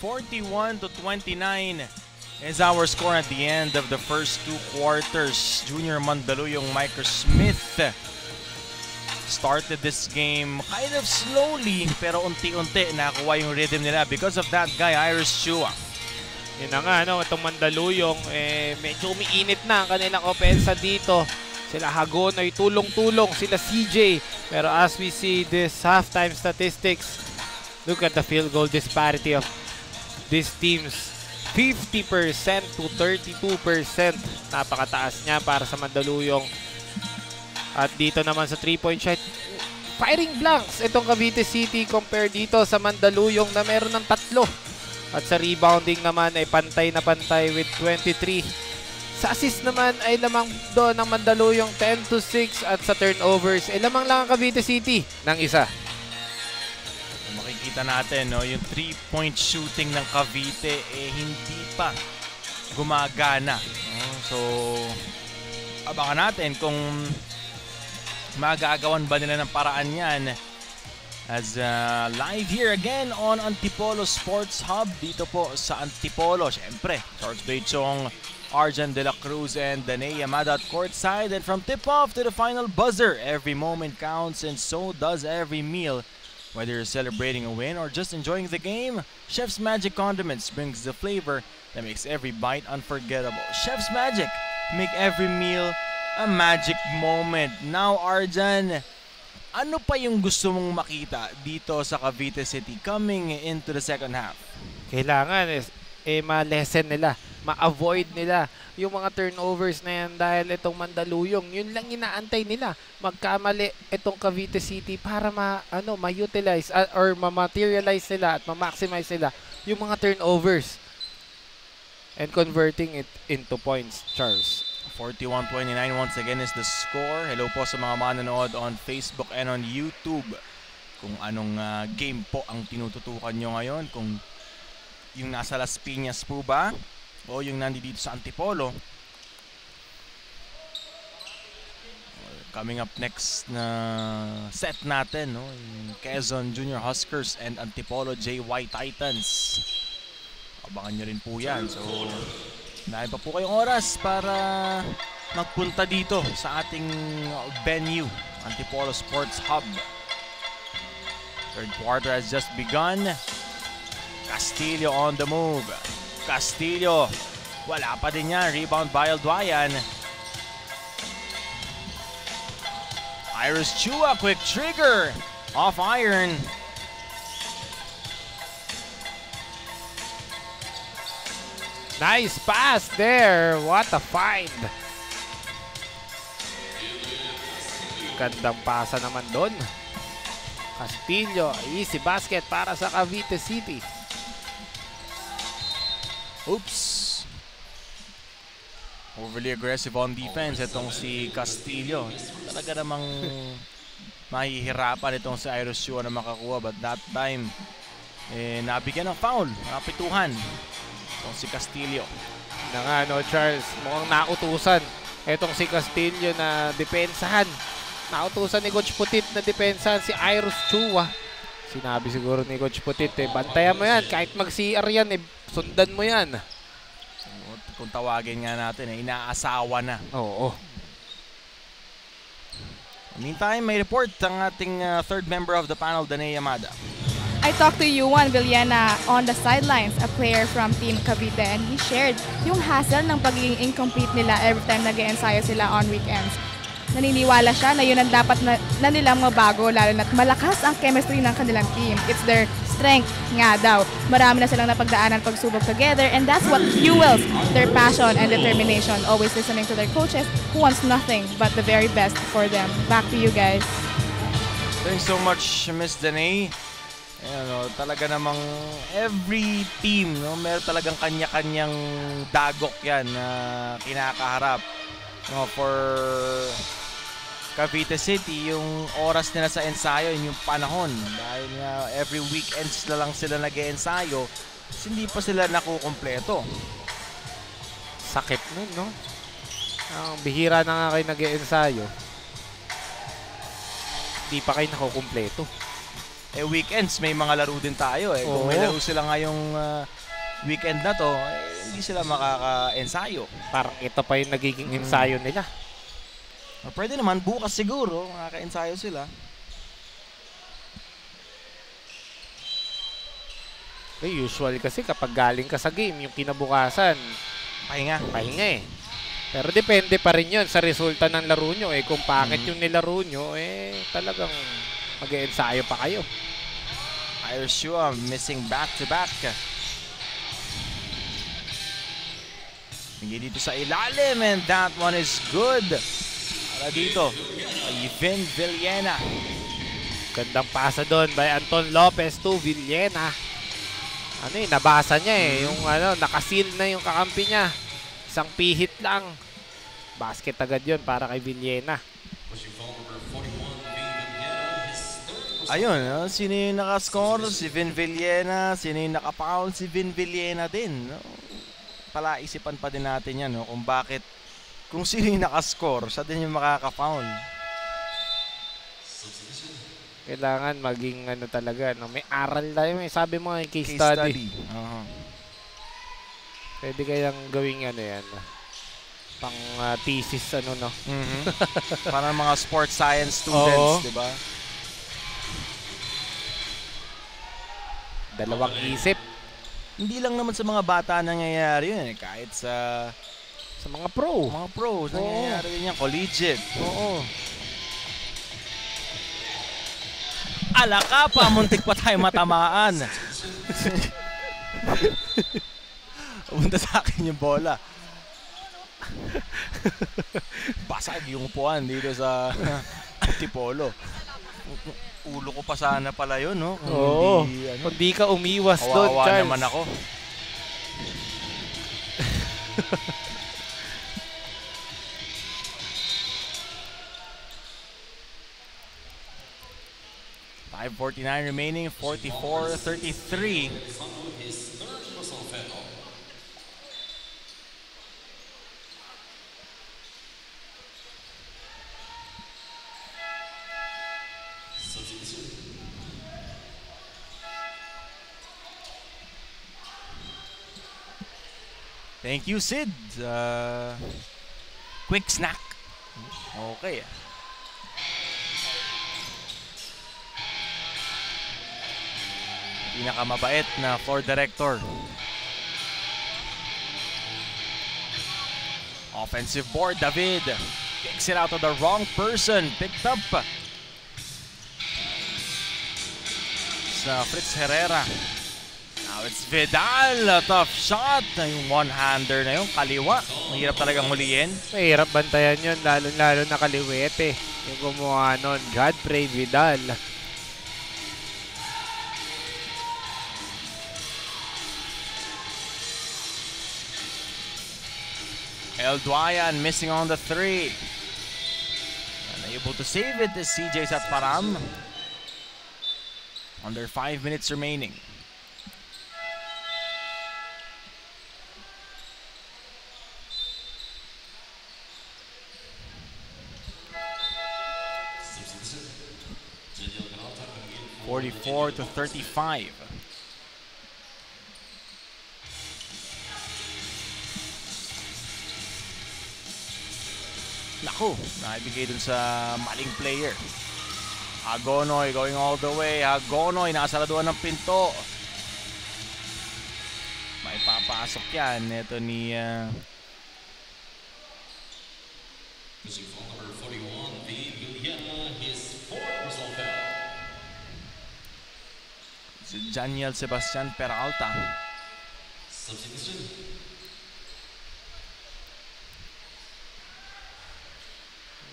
(41-29) is our score at the end of the first 2 quarters. Junior Mandaluyong Microsmith started this game kind of slowly pero unti-unti nakuha yung rhythm nila because of that guy, Iris Chua. Yun na nga, itong Mandaluyong, medyo umiinit na ang kanilang opensa dito. Sila Hagonoy, tulong-tulong, sila CJ. Pero as we see this halftime statistics, look at the field goal disparity of these teams. 50% to 32%. Napakataas niya para sa Mandaluyong. At dito naman sa 3-point shot, firing blanks itong Cavite City compared dito sa Mandaluyong na meron ng 3. At sa rebounding naman ay pantay na pantay with 23. Sa assist naman ay lamang doon ng Mandaluyong 10-6 at sa turnovers ay lamang lang ang Cavite City ng 1. Makikita natin, no, yung 3-point shooting ng Cavite hindi pa gumagana. So, abangan natin kung magagawan ba nila ng paraan yan. As live here again on Antipolo Sports Hub dito po sa Antipolo. Siyempre, Charles Beichong, Arjan De La Cruz and Danae Yamada at courtside. And from tip-off to the final buzzer, every moment counts and so does every meal. Whether you're celebrating a win or just enjoying the game, Chef's Magic Condiments brings the flavor that makes every bite unforgettable. Chef's Magic, make every meal a magic moment. Now, Arjan, ano pa yung gusto mong makita dito sa Cavite City coming into the second half? Kailangan ma-lessen nila, ma-avoid nila yung mga turnovers na yan dahil itong Mandaluyong, yun lang inaantay nila. Magkamali itong Cavite City para ma-utilize or ma-materialize nila at ma-maximize nila yung mga turnovers and converting it into points, Charles. 41-29 once again is the score. Hello po sa mga manonood on Facebook and on YouTube. Kung anong game po ang tinututukan nyo ngayon. Kung yung nasa Las Piñas po ba o yung nandito sa Antipolo. Coming up next na set natin, no? Yung Quezon Junior Huskers and Antipolo JY Titans. Abangan nyo rin po yan. So, dahil pa po kayong oras para magpunta dito sa ating venue, Antipolo Sports Hub. Third quarter has just begun. Castillo on the move. Castillo, wala pa din yan. Rebound by Alduayan. Iris Chua, quick trigger. Off iron. Nice pass there. What a find. Gandang pasa naman doon. Castillo, easy basket para sa Cavite City. Oops. Overly aggressive on defense itong si Castillo. Talaga namang mahihirapan itong si Iris Chua na makakuha. But that time, nabigyan ng foul. Napituhan. Itong si Castillo. Na nga, Charles, mukhang nautusan. Itong si Castillo na depensahan. Nautusan ni Coach Putit na depensahan si Iris Chua. Sinabi siguro ni Coach Putit, bantayan mo yan. Kahit mag-CR yan, sundan mo yan. Kung tawagin nga natin, inaasawa na. Oo. Meantime, may report ang ating third member of the panel, Danae Yamada. I talked to Yuan Villena on the sidelines, a player from Team Cavite, and he shared yung hassle ng pagiging incomplete nila every time nag-ensayo sila on weekends. Naniniwala siya na yun ang dapat na nilang mabago, lalo na't malakas ang chemistry ng kanilang team. It's their strength nga daw. Marami na silang napagdaanan pagsubok together, and that's what fuels their passion and determination, always listening to their coaches who wants nothing but the very best for them. Back to you guys. Thanks so much, Miss Danae. Talaga namang every team, meron talagang kanya-kanyang dagok yan na kinakaharap. For Cavite City, yung oras nila sa ensayo, yung panahon. Dahil every weekends na lang sila nag-ensayo, hindi pa sila nakukumpleto. Sakit nun, no? Ang bihira na nga kayo nag-ensayo. Hindi pa kayo nakukumpleto. Weekends, may mga laro din tayo. Kung may laro sila ngayong weekend na to, hindi sila makaka-ensayo. Parang ito pa yung nagiging ensayo nila. O, pwede naman, bukas siguro, makaka-ensayo sila. Usual kasi kapag galing ka sa game, yung kinabukasan, Pahinga. pahinga eh. Pero depende pa rin yun sa resulta ng laro nyo. Kung pangit yung nilaro nyo, talagang mag-e-ensayo pa kayo. Irshua missing back-to-back. Hindi dito sa ilalim, and that one is good. Para dito, Vin Villena. Gandang pasa doon by Anton Lopez to Villena. Nabasa niya yung nakasil na yung kakampi niya. Isang pihit lang. Basket agad yun para kay Villena. Ayun, sino yung nakascore? Si Vin Villena. Sino yung nakapoul? Si Vin Villena din. No? Palaisipan pa din natin yan, no? Kung bakit, kung sino yung nakascore, siya din yung makaka-foul. Kailangan maging talaga, may aral tayo. Sabi mo case study. Pwede kayang gawing yan. Pang thesis, no? Para mga sports science students, di ba? Dalawang isip. Hindi lang naman sa mga bata nangyayari yun, kahit sa mga pro. Mga pros, nangyayari yun yan, collegiate. Oo. Alaka pa, muntik pa tayo matamaan. Punta sa akin yung bola. Basag yung upuan dito sa Antipolo. Ulo ko pa sana pala yun, no? Oo. Kung di ka umiwas doon, kawawa Charles. naman ako. .549 remaining, 44-33. Thank you, Sid. Quick snack. Okay. Pinakamabait na floor director. Offensive board, David. Kicks it out to the wrong person. Picked up. Sa Fritz Herrera. Now it's Vidal. A tough shot. Yung one-hander na yung kaliwa. Mahirap talagang huliin. Mahirap bantayan yun, lalo-lalo na kaliwete. Yung gumawa nun, Godfrey Vidal. El Duayan missing on the three. Unable to save it is CJ Satparam. Under 5 minutes remaining. (44-35). Naku, naibigay dun sa maling player. Agonoy going all the way. Agonoy nakasaraduan ng pinto. May papasok yan. Ito ni si Janiel Sebastian Peralta.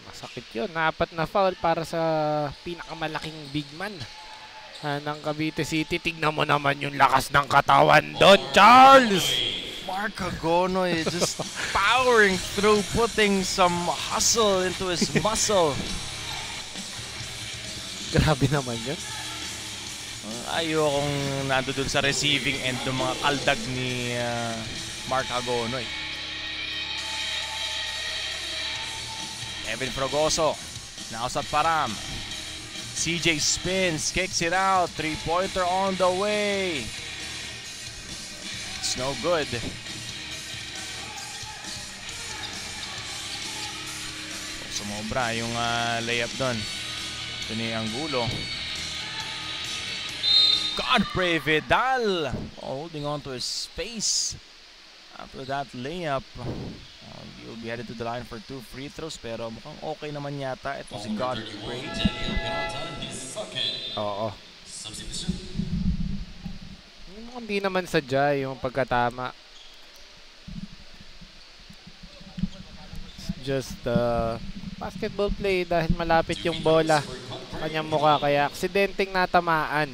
Masakit yun. 4 na foul para sa pinakamalaking big man ng Cavite City. Tignan mo naman yung lakas ng katawan doon, Charles! Mark Agonoy just powering through, putting some hustle into his muscle. Grabe naman yun. Ayokong nando dun sa receiving end ng mga kaldag ni Mark Agonoy. Evan Frogoso, now Satparam. CJ spins, kicks it out. Three-pointer on the way. It's no good. Sobra yung layup doon. Ito ni Angulo. Godfrey Vidal holding on to his space after that layup. He'll be headed to the line for 2 free throws, pero mukhang okay naman yata ito si Godfrey. Oo. Hindi naman sadya yung pagkatama. Just basketball play dahil malapit yung bola sa kanyang mukha, kaya aksidenteng natamaan.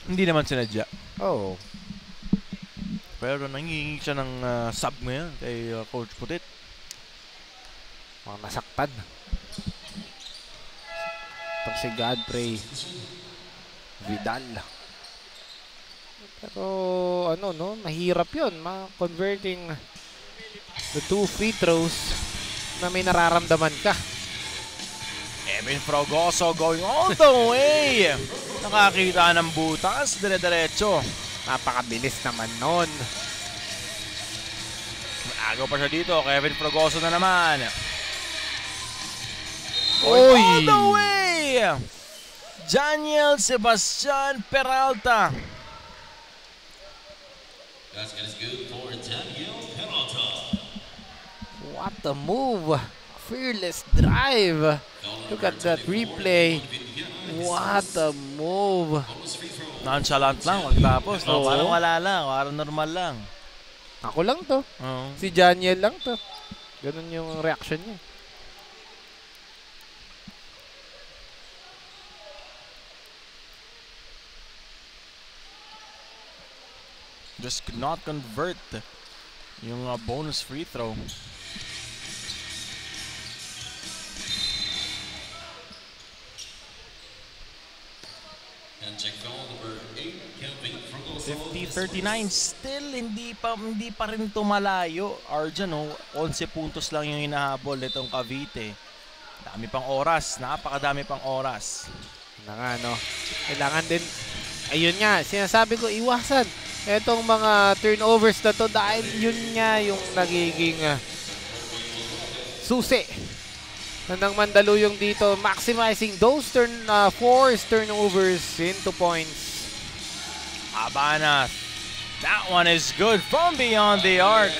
Hindi naman sinadya. Oo. Pero nangingi siya ng sub ngayon kay Coach Putit. Mga nasaktan. Tapos si Godfrey Vidal. Pero ano no, mahirap yun converting the 2 free throws na may nararamdaman ka. Kevin Frogoso going all the way. Nakakita ng butas, dire-diretso. Napakabilis naman nun. Agaw pa siya dito, Kevin Frogoso na naman. Oy! All the way! Janiel Sebastian Peralta. What a move! Fearless drive. Look at that replay. What a move. Nonchalant lang, pagtapos. No? Oo. Parang wala lang, parang normal lang. Ako lang to. Oo. Si Janiel lang to. Ganun yung reaction niya. Just could not convert yung bonus free throw. And check foul number 8, Kevin Frogoso. 50-39, still hindi pa rin tumalayo. Arjan, 11 puntos lang yung hinahabol nitong Cavite. Dami pang oras, napakadami pang oras. Kailangan din, ayun nga, sinasabi ko, iwasan etong mga turnovers na to dahil yun nga yung nagiging susi ng Mandaluyong dito, maximizing those forced turnovers into points. Habana, that one is good from beyond the arc.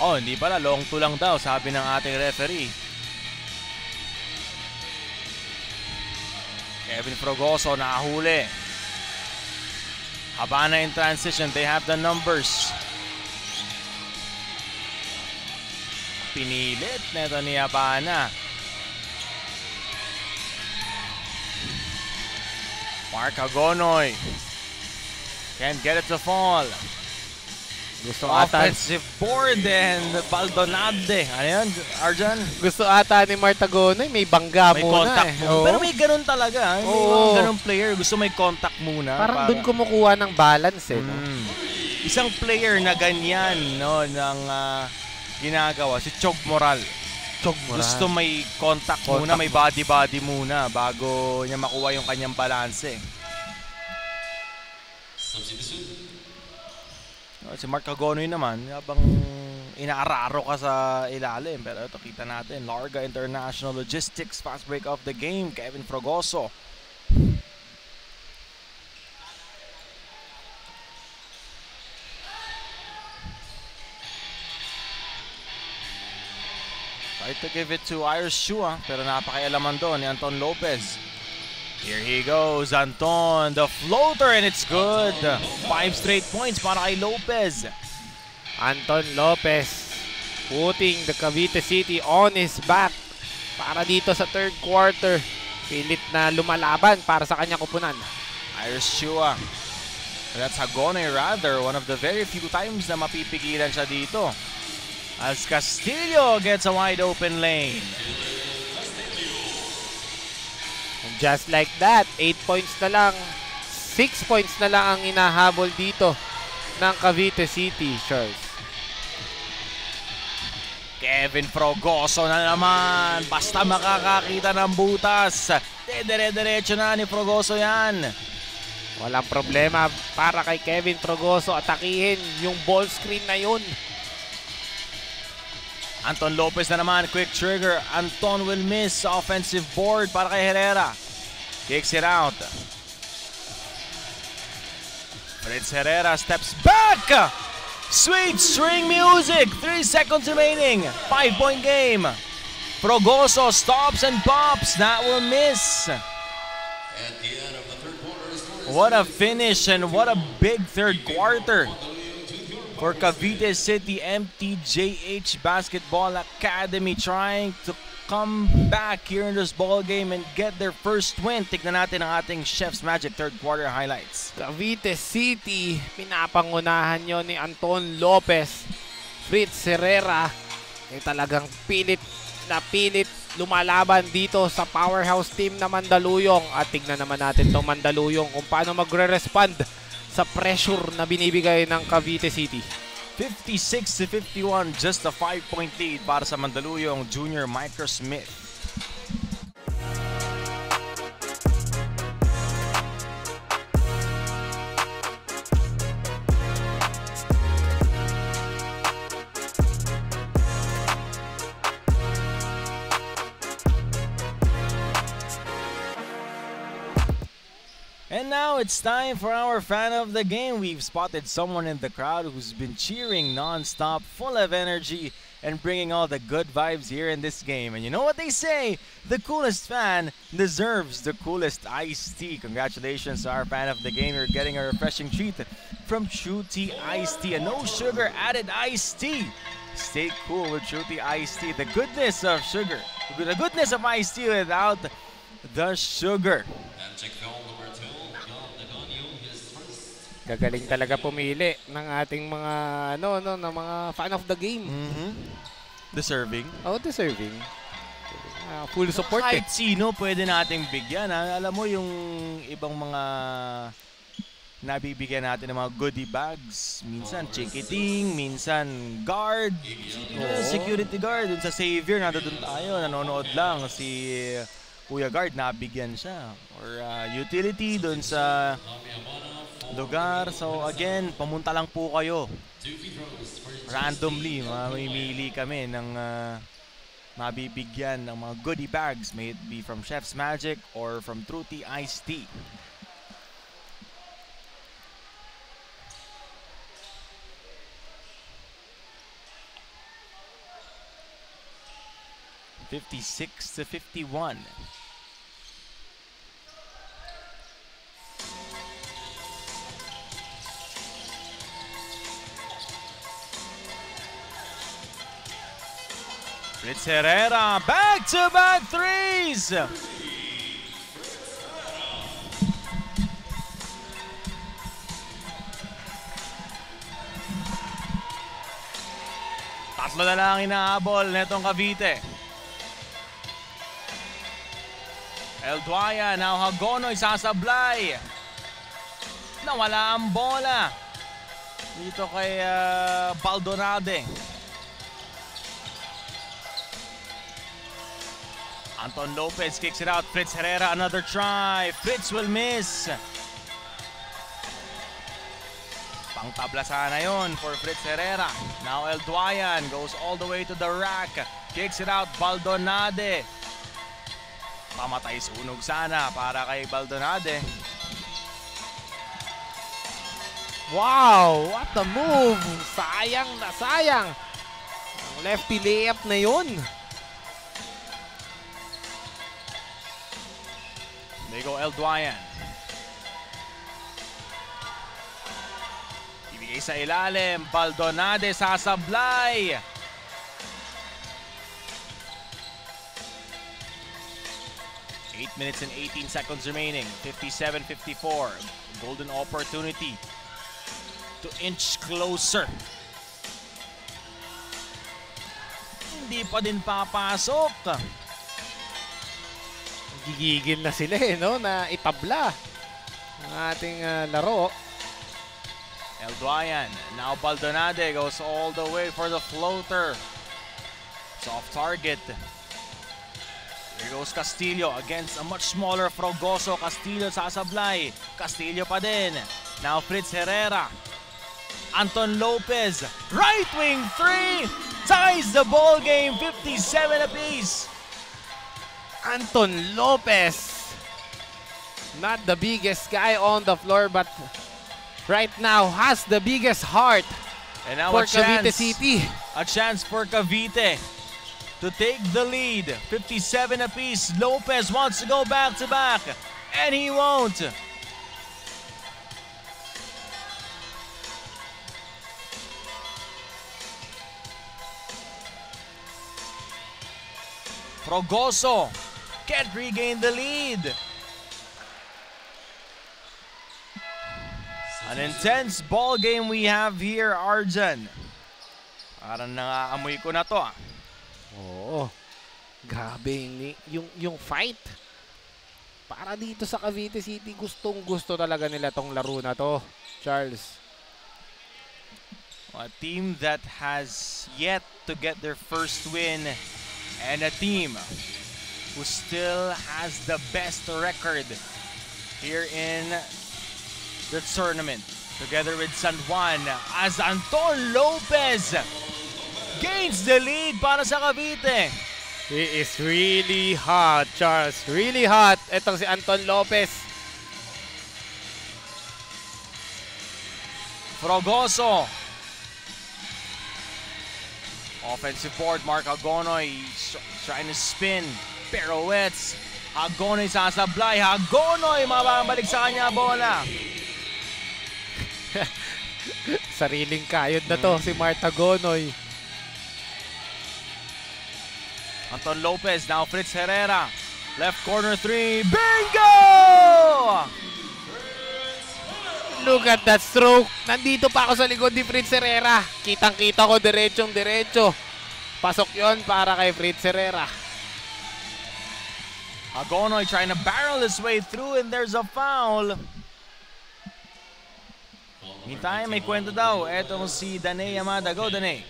Oh, hindi pala, long two lang daw, sabi ng ating referee. Kevin Frogoso nakahuli. Habana in transition, they have the numbers. Pinilit neto ni Habana. Mark Agonoy can't get it to fall. Gusto ata, Offensive board and Baldonade. Ano yun, Arjan? gusto ata ni Martagonoy, may bangga May muna contact muna. Oo. Pero may ganun talaga. May Oo. mga ganun player. Gusto may contact muna. Parang dun kumukuha ng balance no? Isang player na ganyan, no, ng ginagawa, si Chog Moral. Gusto may contact muna, may body-body muna bago niya makuha yung kanyang balanse. Substitution. Si Mark Agonoy naman, habang inaararo ka sa ilalim. Pero ito, kita natin, Larga International Logistics, fast break of the game, Kevin Frogoso. Tried to give it to Iris Shua, pero napakailaman doon ni Anton Lopez. Here he goes, Anton, the floater, and it's good. 5 straight points para kay Lopez. Anton Lopez putting the Cavite City on his back para dito sa third quarter. Pilit na lumalaban para sa kanyang kupunan. Iris Shua. That's Hagonoy rather. One of the very few times na mapipigilan siya dito. As Castillo gets a wide open lane. And just like that, 8 points na lang, 6 points na lang ang inahabol dito ng Cavite City Sharks. Kevin Frogoso na naman. Basta makakakita ng butas. Dire-diretso na ni Frogoso yan. Walang problema para kay Kevin Frogoso atakihin yung ball screen na yun. Anton Lopez na naman, quick trigger. Anton will miss. Offensive board para kay Herrera. Kicks it out. Fritz Herrera steps back. Sweet string music. 3 seconds remaining. 5-point game. Progoso stops and pops. That will miss. At the end of the third quarter, the score is What a finish and what a big third quarter for Cavite City MTJH Basketball Academy, trying to come back here in this ball game and get their first win. Tignan natin ang ating Chef's Magic third quarter highlights. Cavite City, pinapangunahan nyo ni Anton Lopez. Fritz Herrera ay talagang pilit na pilit lumalaban dito sa powerhouse team na Mandaluyong. At tignan naman natin itong Mandaluyong kung paano magre-respond sa pressure na binibigay ng Cavite City. 56-51, just a 5-point lead para sa Mandaluyong junior Micro Smith. And now it's time for our fan of the game. We've spotted someone in the crowd who's been cheering non-stop, full of energy, and bringing all the good vibes here in this game. And you know what they say? The coolest fan deserves the coolest iced tea. Congratulations to our fan of the game. You're getting a refreshing treat from True Tea Iced Tea, a no sugar added iced tea. Stay cool with True Tea Iced Tea. The goodness of sugar, the goodness of iced tea without the sugar. and check foul number 2. Nagonyo, his first. Gagaling talaga pumili ng ating mga ng mga fan of the game. Deserving. Oh, deserving. Full support eh. Kahit sino pwede nating bigyan. Ha? Alam mo yung ibang mga nabibigyan natin ng mga goodie bags. Minsan chikiting, minsan guard. Security guard. Dun sa Savior, nandun tayo. Nanonood lang. Si Kuya Guard, nabigyan siya. Or utility dun sa lugar. So again, pamunta lang po kayo. Randomly, mamimili kami ng mabibigyan ng mga goodie bags. May it be from Chef's Magic or from True Tea Iced Tea. (56-51). Fritz Herrera, back-to-back threes! Tatlo na lang inaabol netong Cavite. El Duaya, now Hagonoy sasablay. Nawala ang bola dito kay Baldonade. Anton Lopez kicks it out. Fritz Herrera, another try. Fritz will miss. Pangtabla sana yun for Fritz Herrera. Now El Duayan goes all the way to the rack. Kicks it out. Baldonade. Pamatay sunog sana para kay Baldonade. Wow! What a move! Sayang na sayang! Ang lefty layup na yun. There you go, El Duayan. Ibigay sa ilalim. Baldonade sasablay. Eight minutes and 18 seconds remaining. 57-54. Golden opportunity to inch closer. Hindi pa din papasok. Gigigil na sila no? Na itabla ang ating laro. El Duayan. Now Baldonade goes all the way for the floater. Soft target. Here goes Castillo against a much smaller Frogoso. Castillo sasablay. Castillo pa din. Now Fritz Herrera. Anton Lopez, right wing 3, ties the ball game, 57 apiece. Anton Lopez, not the biggest guy on the floor, but right now has the biggest heart And now for Cavite City. A chance for Cavite to take the lead. 57 apiece. Lopez wants to go back to back, and he won't. Progoso can't regain the lead. An intense ball game we have here, Arjan. Parang nangaamoy ko na to. Oo. Grabe yung fight. Para dito sa Cavite City, gustong-gusto talaga nila tong laro na to, Charles. A team that has yet to get their first win, and a team who still has the best record here in the tournament, together with San Juan, as Anton Lopez gains the lead para sa Cavite. He is really hot, Charles. Really hot. Itong si Anton Lopez. Frogoso. Offensive board, Mark Agonoy trying to spin. Pirouettes. Agonoy sasablay. Agonoy mababalik sa kanya bola. Sariling kayod na to si Marta Gonoy. Anton Lopez, now Fritz Herrera. Left corner 3. Bingo! Look at that stroke. Nandito pa ako sa likod ni Fritz Herrera. Kitang-kita ko diretsong-diretso. Pasok yon para kay Fritz Herrera. Agonoy trying to barrel his way through, and there's a foul. Hintay, may kwento daw. Etong si Danay Yamada. Go, Danay.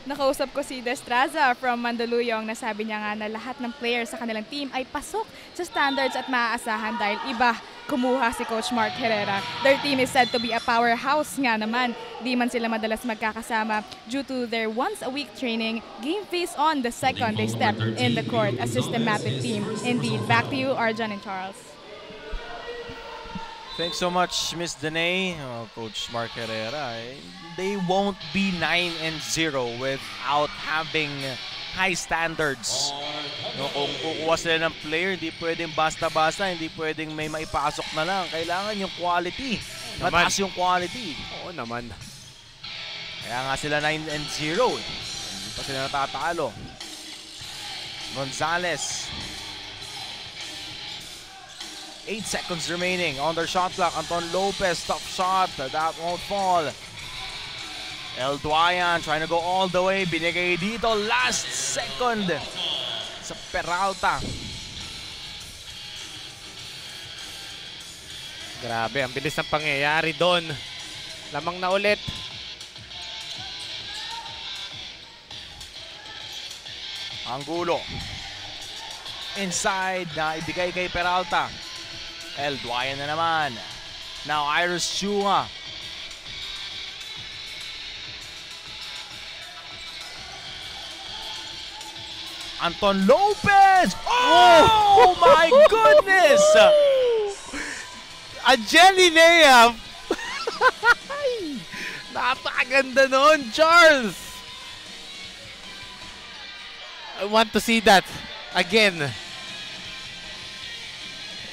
Nakausap ko si Destraza from Mandaluyong na sabi niya nga na lahat ng players sa kanilang team ay pasok sa standards at maaasahan dahil iba kumuha si Coach Mark Herrera. Their team is said to be a powerhouse nga naman. Di man sila madalas magkakasama due to their once-a-week training. Game face on the second they step in the court. A systematic team. Indeed. Back to you, Arjan and Charles. Thanks so much, Miss Danay. Coach Mark Herrera. They won't be 9-0 without having high standards. Kung kukuha sila ng player, hindi pwedeng basta-basta, hindi pwedeng may maipasok na lang. Kailangan yung quality. Mataas yung quality. Oo naman. Kaya nga sila 9-0. Hindi pa sila natatalo. Gonzalez. 8 seconds remaining on their shot clock. Anton Lopez, tough shot. That won't fall. El Duayan trying to go all the way. Binigay dito last second sa Peralta. Grabe, ang bilis ng pangyayari doon. Lamang na ulit. Angulo. Inside na ibigay kay Peralta. El Duayan na naman. Now Iris Chua. Anton Lopez! Oh my goodness! A jelly layup! Napakaganda noon, Charles! I want to see that again.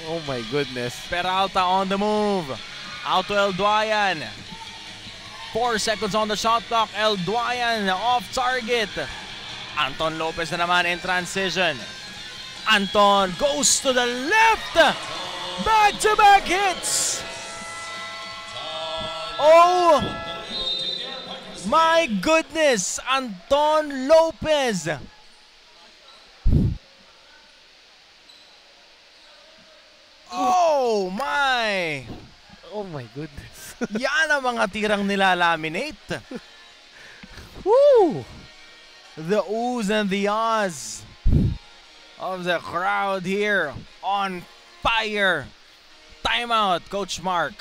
Oh my goodness. Peralta on the move. Out to El Duayan. 4 seconds on the shot clock. El Duayan off target. Anton Lopez na naman in transition. Anton goes to the left. Back-to-back hits. Oh my goodness. Anton Lopez. Oh my! Oh my goodness. Yan ang mga tirang nilalaminate. Woo! The oohs and the ahs of the crowd here on fire. Timeout, Coach Mark.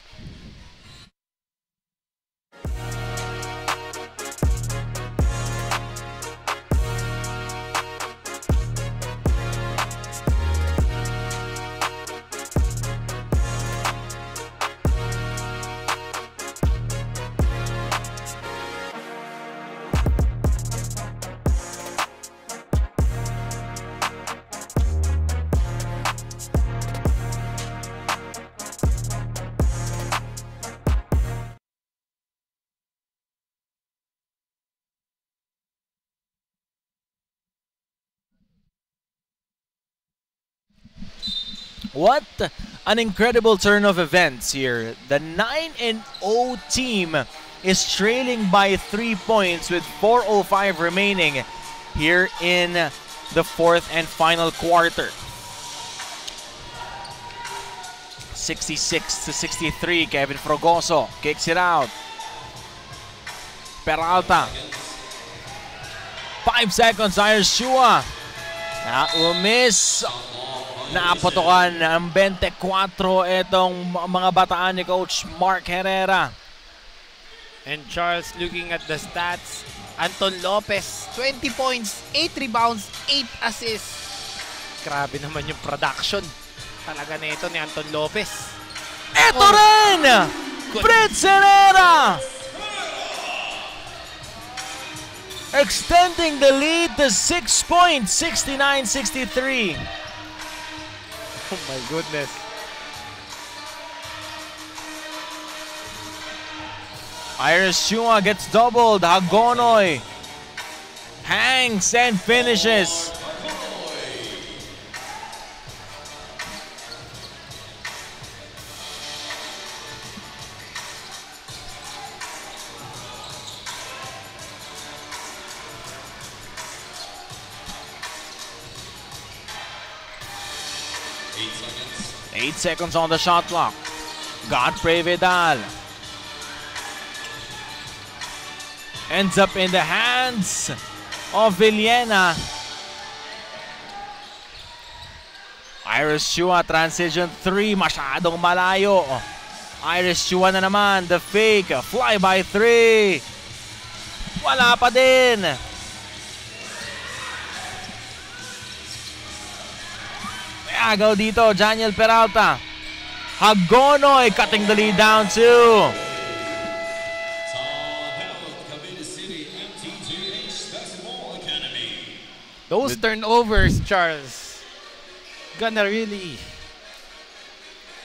What an incredible turn of events here. The 9-0 team is trailing by 3 points with 4:05 remaining here in the fourth and final quarter. 66-63, Kevin Frogoso kicks it out. Peralta. 5 seconds, Irish Chua. Will miss. Naapatukan ang 24 itong mga bataan ni Coach Mark Herrera. And Charles, looking at the stats, Anton Lopez, 20 points, 8 rebounds, 8 assists. Grabe naman yung production talaga na ito ni Anton Lopez. Ito rin! Fritz Herrera! Extending the lead to 6 points, 69-63. Oh my goodness. Irish Chua gets doubled. Hagonoy hangs and finishes. Eight seconds on the shot clock. Godfrey Vidal ends up in the hands of Villena. Irish Chua transition 3, masyadong malayo. Irish Chua na naman, the fake, fly by 3. Wala pa din. Agaw dito, Daniel Peralta. Hagonoy cutting the lead down to those turnovers, Charles, gonna really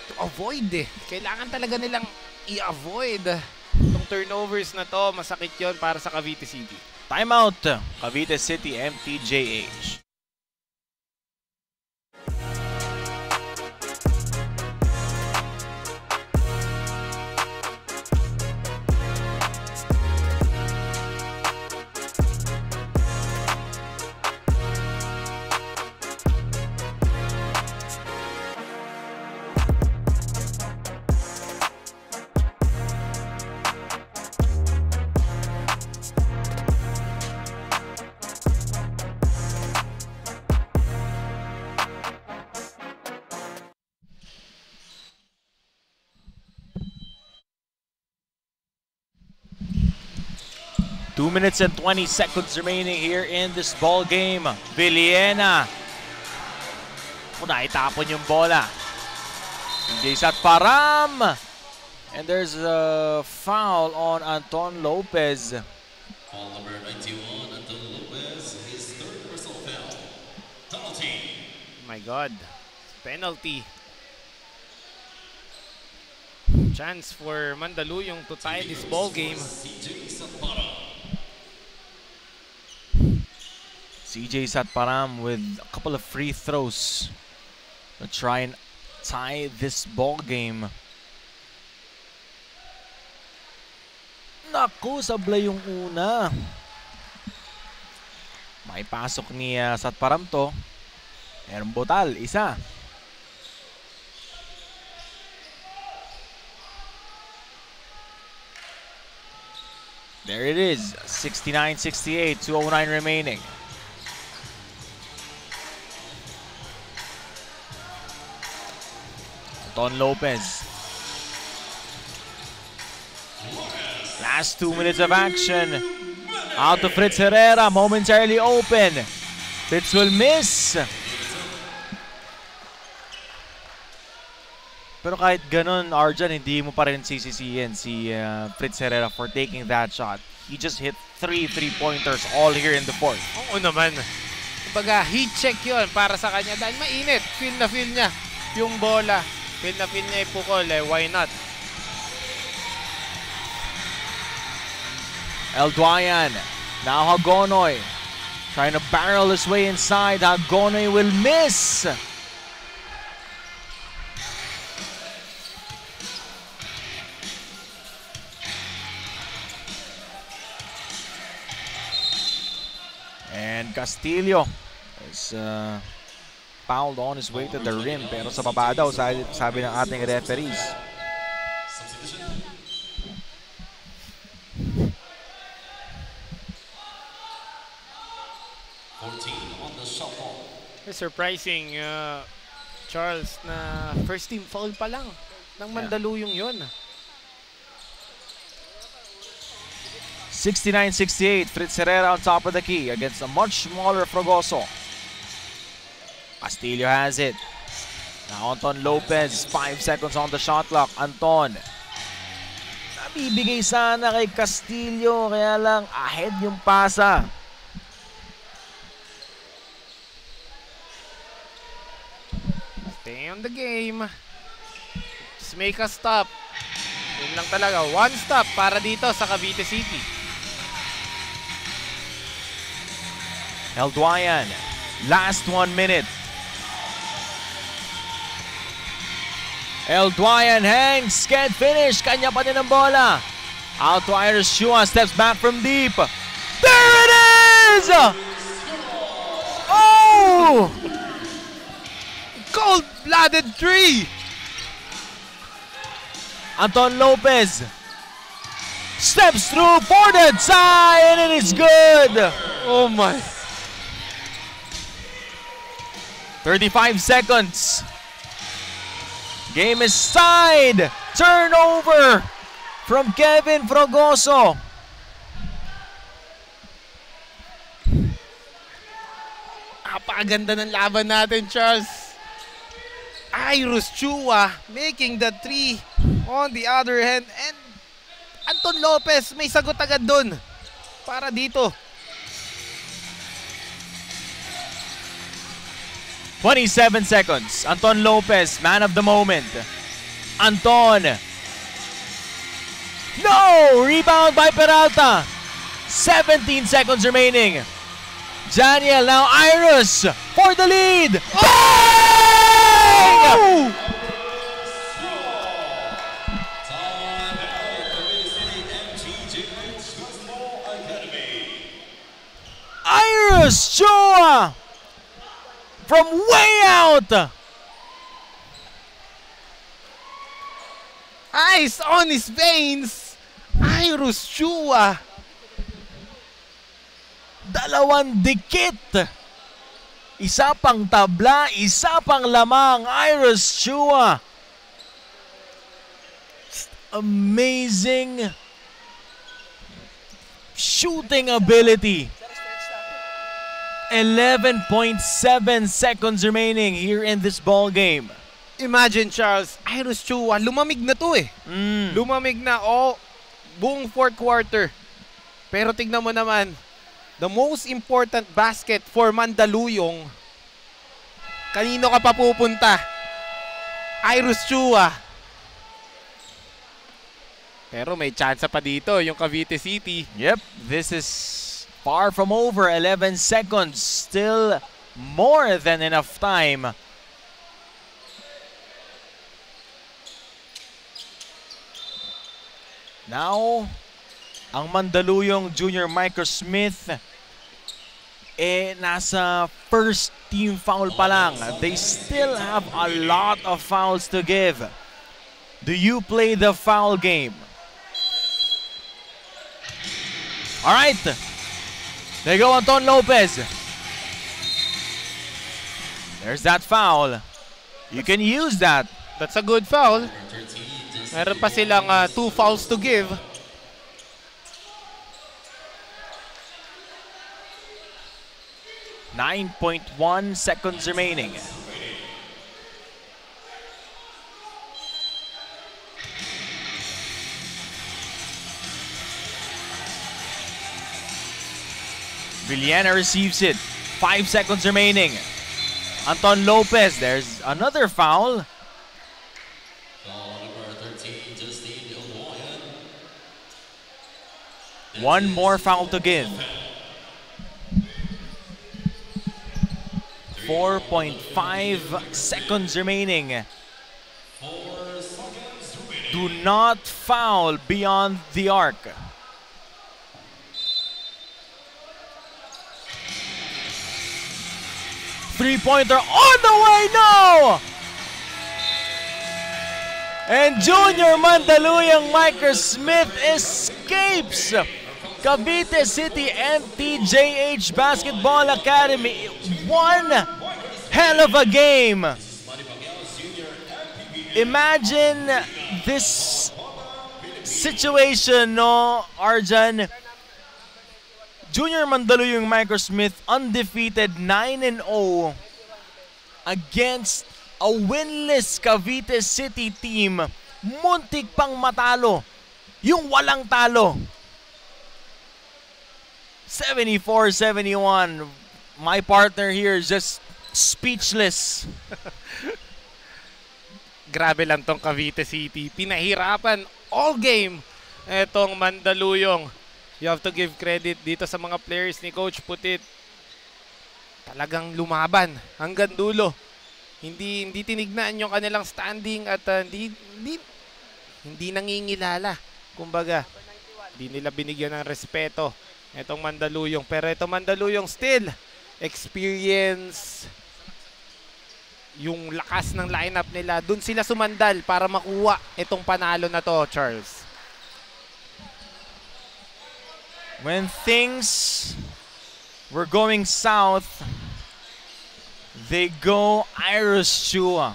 to avoid eh. Kailangan talaga nilang i-avoid itong turnovers na to. Masakit yon para sa Cavite City. Timeout, Cavite City MTJH. Two minutes and 20 seconds remaining here in this ball game. Villena. Naitapon yung bola. Jaysat Param. And there's a foul on Anton Lopez. Foul number 91, Anton Lopez, his third personal foul. Penalty. Oh my God. Penalty. Chance for Mandaluyong to tie this ball game. CJ Satparam with a couple of free throws to try and tie this ball game. Naku, sablay yung una. May pasok ni Satparam to. Merong botal, isa. There it is, 69-68, 2:09 remaining. Anton Lopez. Last 2 minutes of action. Out to Fritz Herrera, momentarily open. Fritz will miss. Pero kahit ganun, Arjan, hindi mo pa rin sisisihin si Fritz Herrera for taking that shot. He just hit 3 3-pointers all here in the fourth. Oo naman. Kumbaga, heat check yun para sa kanya dahil mainit. Feel na feel niya yung bola. Feel na feel niya ipukol, why not? El Duayan. Now Hagonoy. Trying to barrel his way inside. Hagonoy will miss. Castillo is fouled on his way to the rim, pero sa baba daw, sabi ng ating referees. Substitution. On the shot clock. Surprising, Charles, na first team foul pa lang ng Mandaluyong yun. 69-68, Fritz Herrera on top of the key against a much smaller Fragoso. Castillo has it. Now Anton Lopez, 5 seconds on the shot clock. Anton. Nabibigay sana kay Castillo, kaya lang ahead yung pasa. Stay on the game. Just make a stop. Yun lang talaga. One stop para dito sa Cavite City. El Duayan, last 1 minute. El Duayan hangs, can't finish. Kanya pa din ang bola. Out to Iris Chua, steps back from deep. There it is! Oh! Cold-blooded three! Anton Lopez steps through for the tie, and it is good. Oh my. 35 seconds. Game is tied. Turnover from Kevin Fragoso. Napakaganda ng laban natin, Charles. Iris Chua making the three on the other hand. And Anton Lopez may sagot agad dun para dito. 27 seconds. Anton Lopez, man of the moment. Anton. No! Rebound by Peralta. 17 seconds remaining. Janiel, now Iris for the lead. Oh! Iris Chua from way out. Ice on his veins. Iris Chua. Dalawang dikit. Isa pang tabla, isa pang lamang. Iris Chua. Amazing shooting ability. 11.7 seconds remaining here in this ball game. Imagine, Charles, Iris Chua, lumamig na to eh. Lumamig na, buong fourth quarter. Pero tignan mo naman, the most important basket for Mandaluyong, kanino ka pa pupunta? Iris Chua. Pero may chance pa dito, yung Cavite City. Yep, this is far from over. 11 seconds, still more than enough time. Now, ang Mandaluyong Junior Micro Smith nasa first team foul pa lang. They still have a lot of fouls to give. Do you play the foul game? All right. There you go, Anton Lopez. There's that foul. You can use that. That's a good foul. Meron pa silang 2 fouls to give. .1 seconds remaining. Villena receives it. 5 seconds remaining. Anton Lopez, there's another foul. One more foul to give. 4.5 seconds remaining. Do not foul beyond the arc. three-pointer on the way, no! And Junior Mandaluyong Microsmith escapes Cavite City MTJH Basketball Academy. One hell of a game. Imagine this situation, no, Arjan? Junior Mandaluyong Microsmith undefeated 9-0 against a winless Cavite City team. Muntik pang matalo yung walang talo. 74-71. My partner here is just speechless. Grabe lang tong Cavite City. Pinahirapan all game etong Mandaluyong. You have to give credit dito sa mga players ni Coach Putit. Talagang lumaban hanggang dulo. Hindi tinignan yung kanilang standing at hindi nangingilala. Kumbaga, hindi nila binigyan ng respeto etong Mandaluyong. Pero etong Mandaluyong still experience yung lakas ng lineup nila. Doon sila sumandal para makuha itong panalo na to, Charles. When things were going south, they go Iris Chua.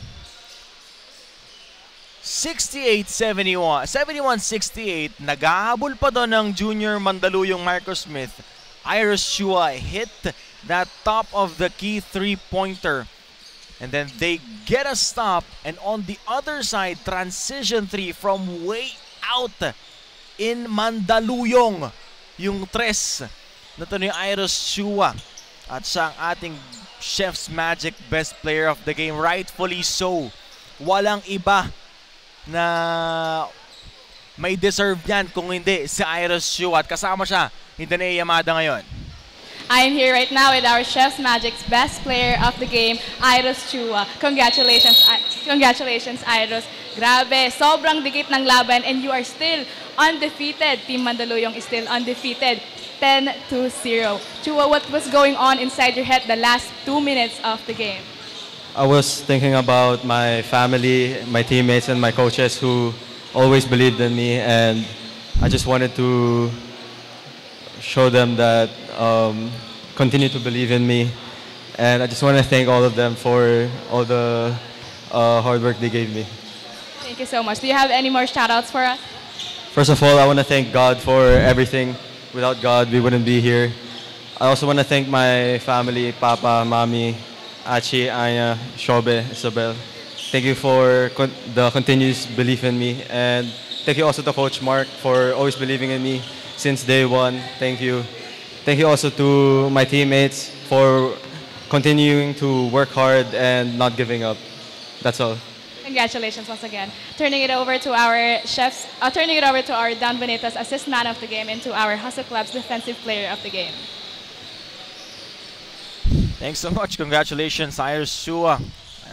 68-71, 71-68. Naghahabol pa doon ng Junior Mandaluyong Microsmith. Iris Chua hit that top of the key three-pointer. And then they get a stop. And on the other side, transition three from way out in Mandaluyong. Yung tres na ito ni Iris Chua. At siya ang ating Chef's Magic Best Player of the Game. Rightfully so. Walang iba na may deserve yan kung hindi si Iris Chua. At kasama siya ni Danae Yamada ngayon. I'm here right now with our Chef's Magic's Best Player of the Game, Iris Chua. Congratulations, Iris. Grabe, sobrang dikit ng laban and you are still undefeated. Team Mandaluyong is still undefeated. 10-0. Chua, what was going on inside your head the last 2 minutes of the game? I was thinking about my family, my teammates, and my coaches who always believed in me, and I just wanted to show them that continue to believe in me, and I just want to thank all of them for all the hard work they gave me. Thank you so much. Do you have any more shout-outs for us? First of all, I want to thank God for everything. Without God, we wouldn't be here. I also want to thank my family, Papa, Mami, Achi, Anya, Shobe, Isabel. Thank you for the continuous belief in me. And thank you also to Coach Mark for always believing in me since day one. Thank you. Thank you also to my teammates for continuing to work hard and not giving up. That's all. Congratulations once again. Turning it over to our Dan Benitez, assist man of the game, and to our Hustle Club's defensive player of the game. Thanks so much. Congratulations, Iris Chua.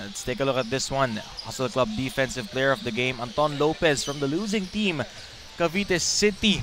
Let's take a look at this one. Hustle Club defensive player of the game, Anton Lopez from the losing team, Cavite City.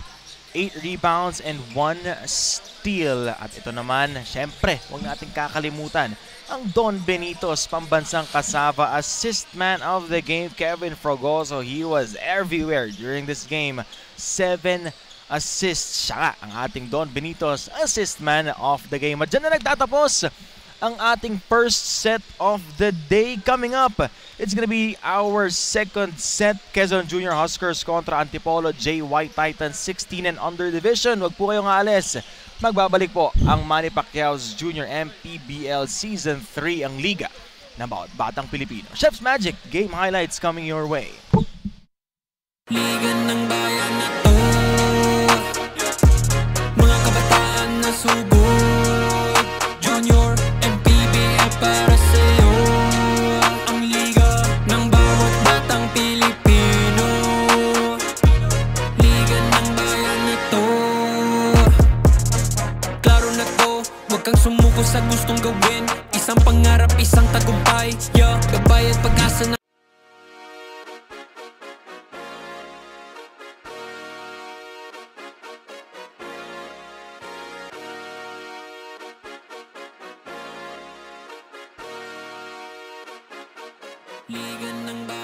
8 rebounds and 1 steal. At ito naman, syempre, huwag nating kakalimutan ang Don Benitos, pambansang kasava, assist man of the game, Kevin Frogoso. He was everywhere during this game. 7 assists. Siya ang ating Don Benitos, assist man of the game. At dyan na nagtatapos ang ating first set of the day. Coming up, it's gonna be our second set. Quezon Junior Huskers kontra Antipolo J. White Titans, 16 and under division. Wag po kayong aalis. Magbabalik po ang Manny Pacquiao's Junior MPBL Season 3, ang liga ng bawat batang Pilipino. Chef's Magic, game highlights coming your way. Liga ng bayan na to, mga kabataan na sugod, Junior MPBL para sa'yo, ang liga ng bawat batang Pilipino. Liga ng bayan na to, klaro na to, huwag kang sumuko sa gustong gawin. Isang pangarap, isang tagumpay, yeah, gabay at pag-asa na Liga ng